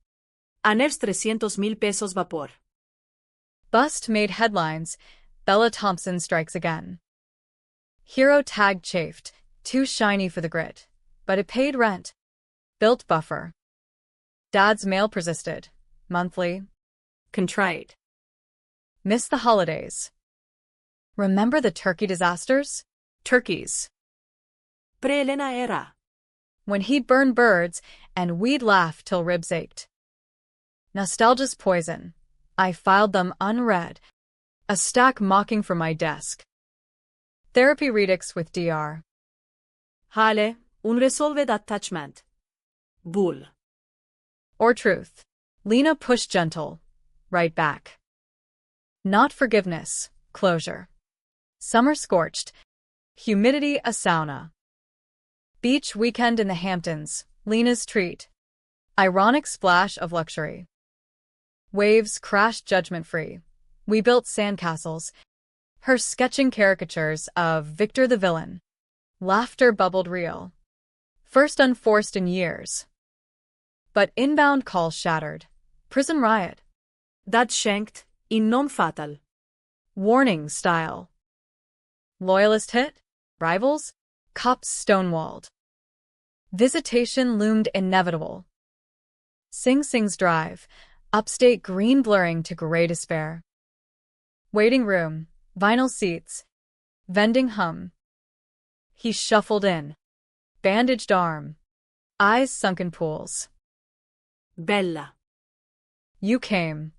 Speaker 2: Anev's 300,000 pesos vapor.
Speaker 1: Bust made headlines. Bella Thompson strikes again. Hero tag chafed. Too shiny for the grit. But it paid rent. Built buffer. Dad's mail persisted. Monthly.
Speaker 2: Contrite.
Speaker 1: Miss the holidays. Remember the turkey disasters? Turkeys.
Speaker 2: Pre-Elena era.
Speaker 1: When he'd burn birds, and we'd laugh till ribs ached. Nostalgia's poison. I filed them unread. A stack mocking from my desk. Therapy redux with DR.
Speaker 2: Hale, unresolved attachment. Bull.
Speaker 1: Or truth. Lena pushed gentle. Right back. Not forgiveness. Closure. Summer scorched. Humidity a sauna. Beach weekend in the Hamptons. Lena's treat. Ironic splash of luxury. Waves crashed judgment-free. We built sandcastles. Her sketching caricatures of Victor the villain. Laughter bubbled real. First unforced in years. But inbound calls shattered. Prison riot.
Speaker 2: Dad shanked, in non fatal.
Speaker 1: Warning style. Loyalist hit? Rivals? Cops stonewalled. Visitation loomed inevitable. Sing Sing's drive. Upstate green blurring to gray despair. Waiting room. Vinyl seats. Vending hum. He shuffled in. Bandaged arm. Eyes sunken pools.
Speaker 2: Bella.
Speaker 1: You came.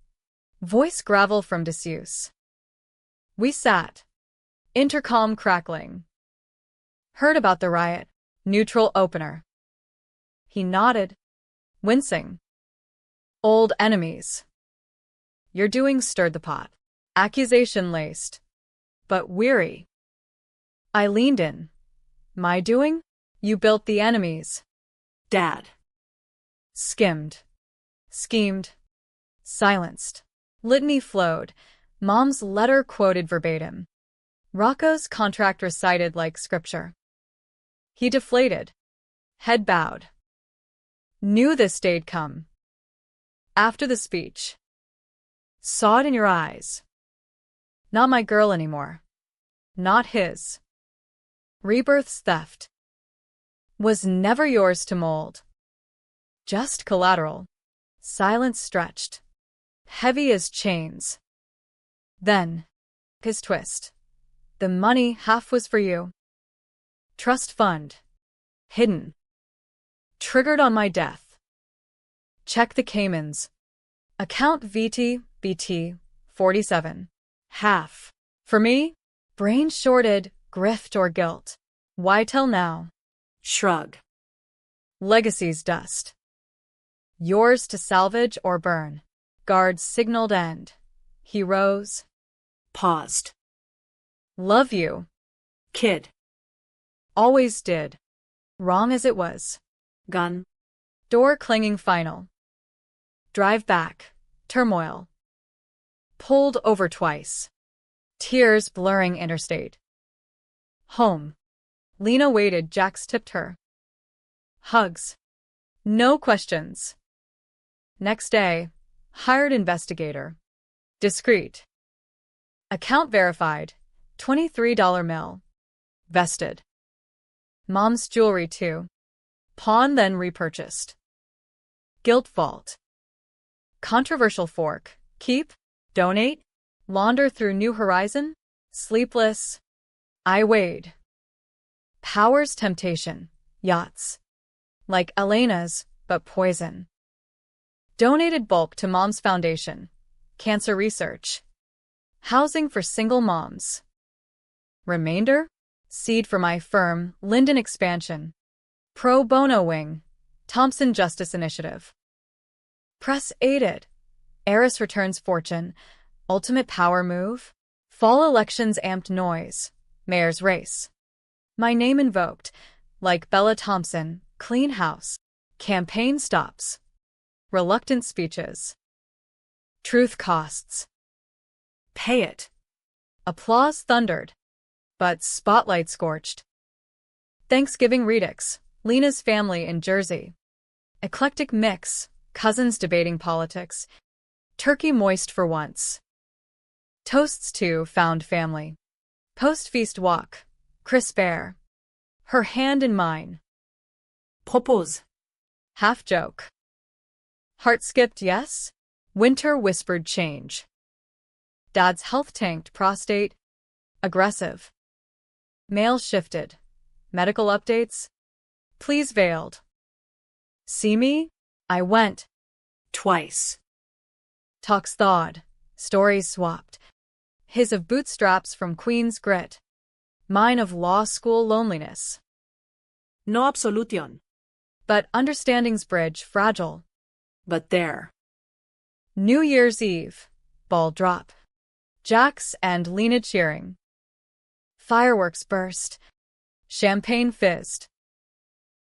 Speaker 1: Voice gravel from disuse. We sat. Intercom crackling. Heard about the riot. Neutral opener. He nodded. Wincing. Old enemies. Your doing stirred the pot. Accusation laced. But weary. I leaned in. My doing? You built the enemies.
Speaker 2: Dad.
Speaker 1: Skimmed. Schemed. Silenced. Litany flowed. Mom's letter quoted verbatim. Rocco's contract recited like scripture. He deflated. Head bowed. Knew this day'd come. After the speech. Saw it in your eyes. Not my girl anymore. Not his. Rebirth's theft. Was never yours to mold. Just collateral. Silence stretched. Heavy as chains. Then, his twist. The money half was for you. Trust fund. Hidden. Triggered on my death. Check the Caymans. Account BT 47. Half. For me? Brain shorted, grift or guilt. Why tell now?
Speaker 2: Shrug.
Speaker 1: Legacy's dust. Yours to salvage or burn. Guards signaled end. He rose.
Speaker 2: Paused.
Speaker 1: Love you.
Speaker 2: Kid.
Speaker 1: Always did. Wrong as it was.
Speaker 2: Gun.
Speaker 1: Door clanging final. Drive back. Turmoil. Pulled over twice. Tears blurring interstate. Home. Lena waited. Jax tipped her. Hugs. No questions. Next day. Hired investigator. Discreet. Account verified. $23 mill. Vested. Mom's jewelry too. Pawn then repurchased. Guilt vault. Controversial fork. Keep. Donate. Launder through New Horizon. Sleepless. I weighed. Power's temptation. Yachts. Like Elena's, but poison. Donated bulk to Mom's Foundation. Cancer research. Housing for single moms. Remainder? Seed for my firm, Linden Expansion. Pro bono wing. Thompson Justice Initiative. Press aided. Heiress returns fortune. Ultimate power move. Fall elections amped noise. Mayor's race. My name invoked. Like Bella Thompson. Clean house. Campaign stops. Reluctant speeches. Truth costs. Pay it. Applause thundered. But spotlight scorched. Thanksgiving redux. Lena's family in Jersey. Eclectic mix. Cousins debating politics. Turkey moist for once. Toasts to found family. Post-feast walk. Crisp air. Her hand in mine.
Speaker 2: Propose.
Speaker 1: Half joke. Heart skipped yes? Winter whispered change. Dad's health tanked prostate. Aggressive. Mail shifted. Medical updates. Please veiled. See me? I went.
Speaker 2: Twice.
Speaker 1: Talks thawed. Stories swapped. His of bootstraps from Queen's grit. Mine of law school loneliness.
Speaker 2: No absolution.
Speaker 1: But understanding's bridge fragile.
Speaker 2: But there.
Speaker 1: New Year's Eve. Ball drop. Jax and Lena cheering. Fireworks burst. Champagne fizzed.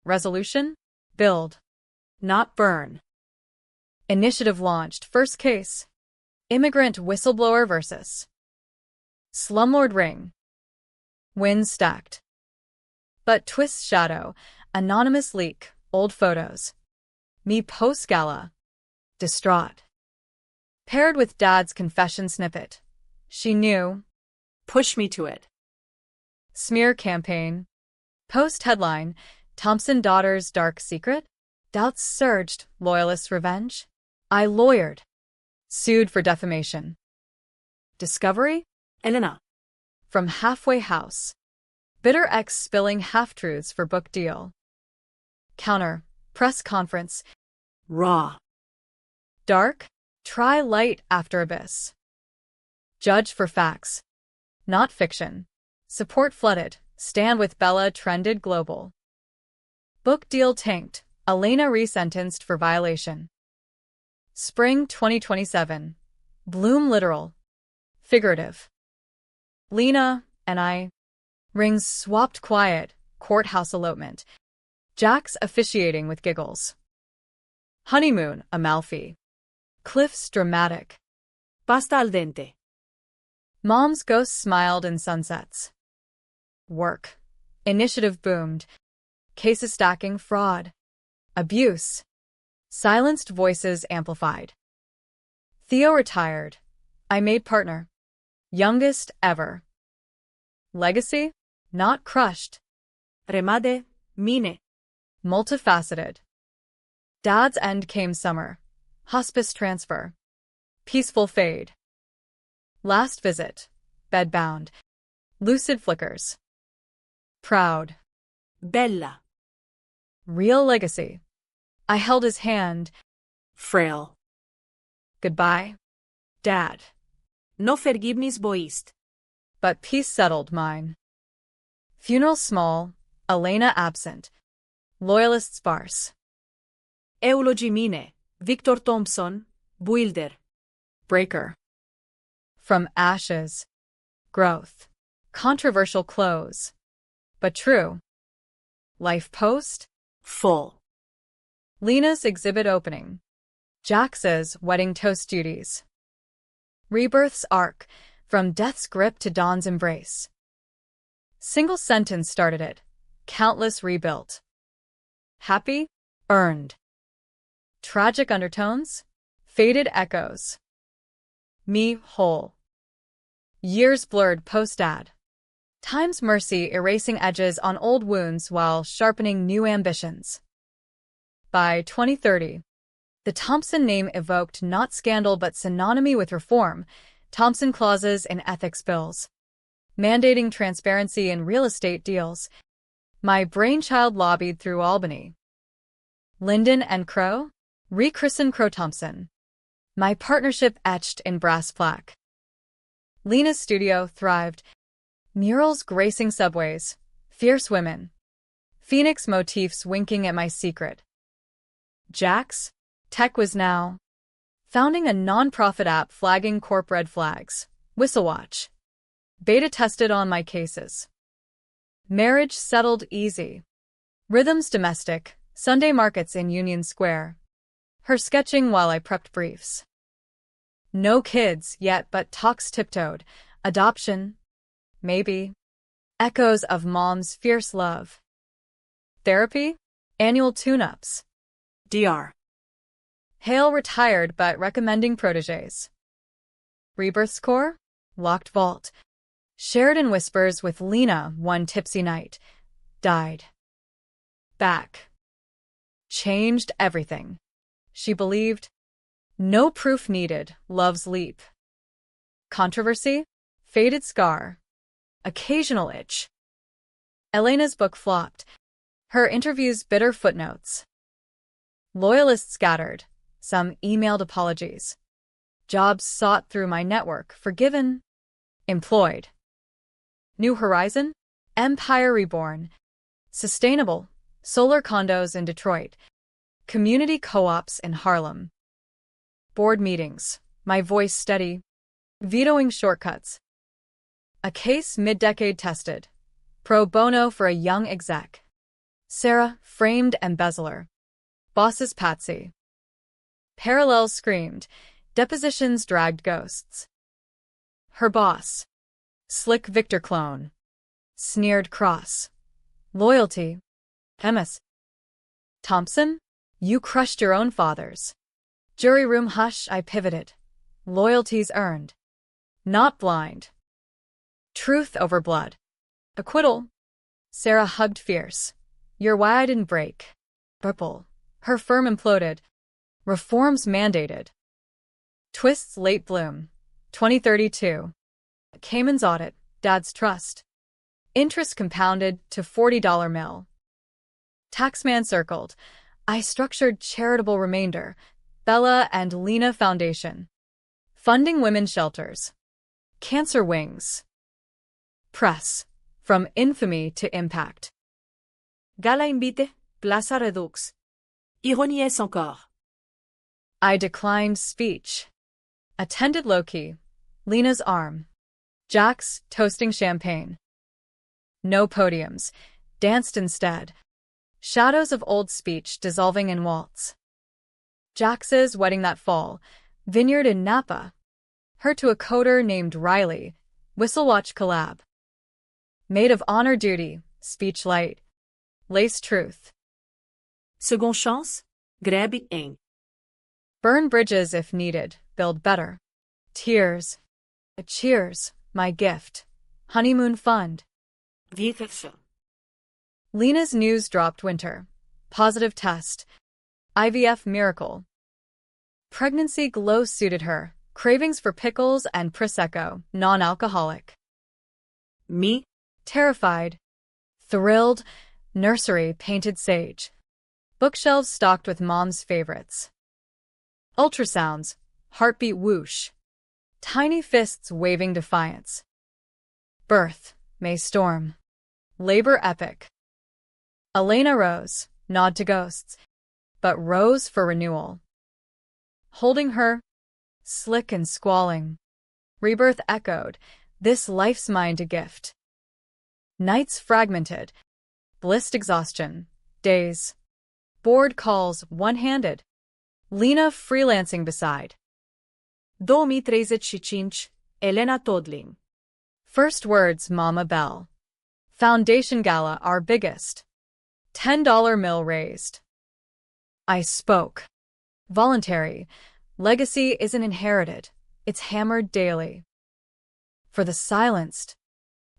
Speaker 1: Resolution? Build. Not burn. Initiative launched. First case. Immigrant whistleblower versus. Slumlord ring. Winds stacked. But twist shadow. Anonymous leak. Old photos. Me post-gala. Distraught. Paired with Dad's confession snippet. She knew.
Speaker 2: Push me to it.
Speaker 1: Smear campaign. Post-headline. Thompson daughter's dark secret? Doubts surged. Loyalist revenge? I lawyered. Sued for defamation. Discovery?
Speaker 2: Elena.
Speaker 1: From halfway house. Bitter ex spilling half-truths for book deal. Counter. Press conference.
Speaker 2: Raw.
Speaker 1: Dark? Try light after abyss. Judge for facts. Not fiction. Support flooded. Stand with Bella trended global. Book deal tanked. Elena resentenced for violation. Spring 2027. Bloom literal. Figurative. Lena and I. Rings swapped quiet. Courthouse elopement. Jax officiating with giggles. Honeymoon, Amalfi. Cliffs dramatic.
Speaker 2: Pasta al dente.
Speaker 1: Mom's ghost smiled in sunsets. Work. Initiative boomed. Cases stacking, fraud. Abuse. Silenced voices amplified. Theo retired. I made partner. Youngest ever. Legacy? Not crushed.
Speaker 2: Remade, mine.
Speaker 1: Multifaceted. Dad's end came summer. Hospice transfer. Peaceful fade. Last visit. Bedbound. Lucid flickers. Proud.
Speaker 2: Bella.
Speaker 1: Real legacy. I held his hand.
Speaker 2: Frail.
Speaker 1: Goodbye, Dad.
Speaker 2: No vergibnis boist.
Speaker 1: But peace settled mine. Funeral small, Elena absent. Loyalist sparse.
Speaker 2: Eulogy mine. Victor Thompson, builder.
Speaker 1: Breaker. From ashes. Growth. Controversial close. But true. Life post.
Speaker 2: Full.
Speaker 1: Lena's exhibit opening. Jax's wedding toast duties. Rebirth's arc, from death's grip to dawn's embrace. Single sentence started it. Countless rebuilt. Happy? Earned. Tragic undertones? Faded echoes. Me whole. Years blurred post-ad. Time's mercy erasing edges on old wounds while sharpening new ambitions. By 2030, the Thompson name evoked not scandal but synonymy with reform, Thompson clauses in ethics bills, mandating transparency in real estate deals. My brainchild lobbied through Albany. Linden and Crow? Rechristen Crow-Thompson. My partnership etched in brass plaque. Lena's studio thrived. Murals gracing subways. Fierce women. Phoenix motifs winking at my secret. Jax? Tech was now. Founding a non-profit app flagging corp red flags. Whistlewatch. Beta tested on my cases. Marriage settled easy. Rhythms domestic. Sunday markets in Union Square. Her sketching while I prepped briefs. No kids yet, but talks tiptoed. Adoption. Maybe. Echoes of mom's fierce love. Therapy? Annual tune-ups.
Speaker 2: Dr.
Speaker 1: Hale retired but recommending protégés. Rebirth score? Locked vault. Shared in whispers with Lena one tipsy night. Died. Back. Changed everything. She believed. No proof needed. Love's leap. Controversy? Faded scar. Occasional itch. Elena's book flopped. Her interviews bitter footnotes. Loyalists scattered. Some emailed apologies. Jobs sought through my network, forgiven. Employed. New horizon? Empire reborn. Sustainable. Solar condos in Detroit. Community co-ops in Harlem. Board meetings. My voice steady. Vetoing shortcuts. A case mid-decade tested. Pro bono for a young exec. Sarah, framed embezzler. Boss's patsy. Parallels screamed. Depositions dragged ghosts. Her boss. Slick Victor clone. Sneered cross. Loyalty. MS. Thompson? You crushed your own fathers. Jury room hush, I pivoted. Loyalties earned. Not blind. Truth over blood. Acquittal. Sarah hugged fierce. You're why I didn't break. Purple. Her firm imploded. Reforms mandated. Twists late bloom. 2032. Cayman's audit. Dad's trust. Interest compounded to $40 mill. Taxman circled. I structured charitable remainder. Bella and Lena Foundation. Funding women's shelters. Cancer wings. Press. From infamy to impact.
Speaker 2: Gala invite, Plaza Redux. Ironies encore.
Speaker 1: I declined speech. Attended low-key. Lena's arm. Jax toasting champagne. No podiums. Danced instead. Shadows of old speech dissolving in waltz. Jax's wedding that fall. Vineyard in Napa. Her to a coder named Riley, Whistlewatch collab. Maid of honor duty, speech light. Lace truth.
Speaker 2: Second chance, grebe em.
Speaker 1: Burn bridges if needed, build better. Tears. Cheers, my gift. Honeymoon fund.
Speaker 2: Virgem.
Speaker 1: Lena's news dropped winter. Positive test. IVF miracle. Pregnancy glow suited her. Cravings for pickles and Prosecco, non-alcoholic.
Speaker 2: Me.
Speaker 1: Terrified. Thrilled. Nursery painted sage. Bookshelves stocked with mom's favorites. Ultrasounds. Heartbeat whoosh. Tiny fists waving defiance. Birth. May storm. Labor epic. Elena rose, nod to ghosts, but rose for renewal. Holding her, slick and squalling. Rebirth echoed, this life's mine to gift. Nights fragmented. Blissed exhaustion. Days. Bored calls one-handed. Lena freelancing beside.
Speaker 2: 2035, Elena Todling.
Speaker 1: First words, Mama Bell. Foundation gala, our biggest. $10 mill raised. I spoke. Voluntary. Legacy isn't inherited. It's hammered daily. For the silenced,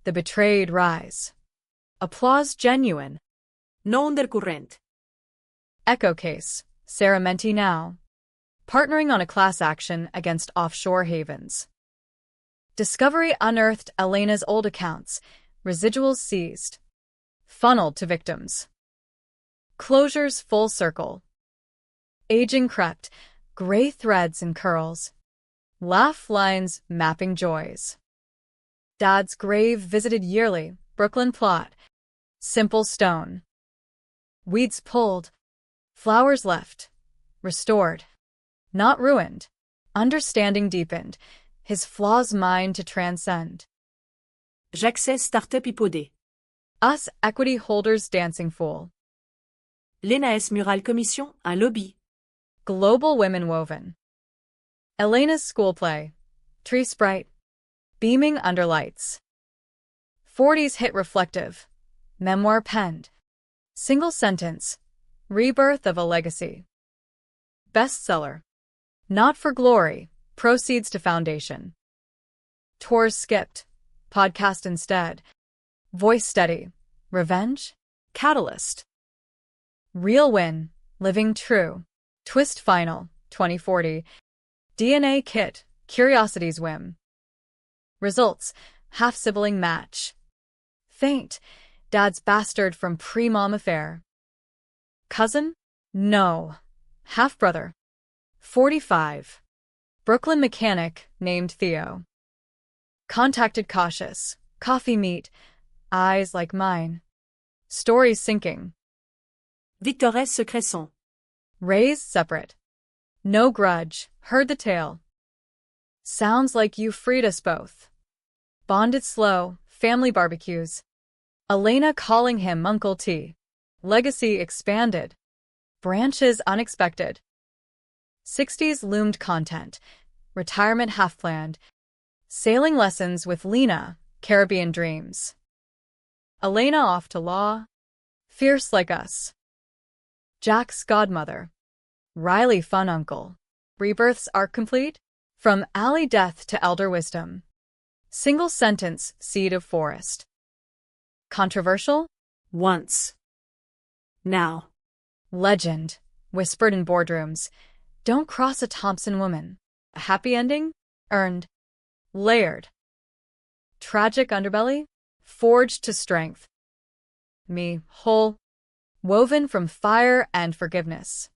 Speaker 1: the betrayed rise. Applause genuine.
Speaker 2: No undercurrent.
Speaker 1: Echo case. Sarah Menti now. Partnering on a class action against offshore havens. Discovery unearthed Elena's old accounts. Residuals seized. Funneled to victims. Closures full circle. Aging crept. Gray threads and curls. Laugh lines mapping joys. Dad's grave visited yearly. Brooklyn plot. Simple stone. Weeds pulled. Flowers left. Restored. Not ruined. Understanding deepened. His flaws mine to transcend.
Speaker 2: J'accès startup hypodé.
Speaker 1: Us equity holders dancing fool.
Speaker 2: L'ENAS Mural Commission, un lobby.
Speaker 1: Global women woven. Elena's school play. Tree sprite. Beaming under lights. 40s hit reflective. Memoir penned. Single sentence. Rebirth of a legacy. Bestseller. Not for glory. Proceeds to foundation. Tours skipped. Podcast instead. Voice steady. Revenge? Catalyst. Real win. Living true. Twist final. 2040. DNA kit. Curiosity's whim. Results. Half-sibling match. Faint. Dad's bastard from pre-mom affair. Cousin? No. Half-brother. 45. Brooklyn mechanic named Theo. Contacted cautious. Coffee meet. Eyes like mine. Stories sinking.
Speaker 2: Victorès secret sont.
Speaker 1: Raised separate. No grudge. Heard the tale. Sounds like you freed us both. Bonded slow. Family barbecues. Elena calling him Uncle T. Legacy expanded. Branches unexpected. 60s loomed content. Retirement half-planned. Sailing lessons with Lena. Caribbean dreams. Elena off to law. Fierce like us. Jack's godmother. Riley fun uncle. Rebirths arc complete? From alley death to elder wisdom. Single sentence, seed of forest. Controversial?
Speaker 2: Once. Now.
Speaker 1: Legend. Whispered in boardrooms. Don't cross a Thompson woman. A happy ending? Earned. Layered. Tragic underbelly? Forged to strength. Me, whole. Woven from fire and forgiveness.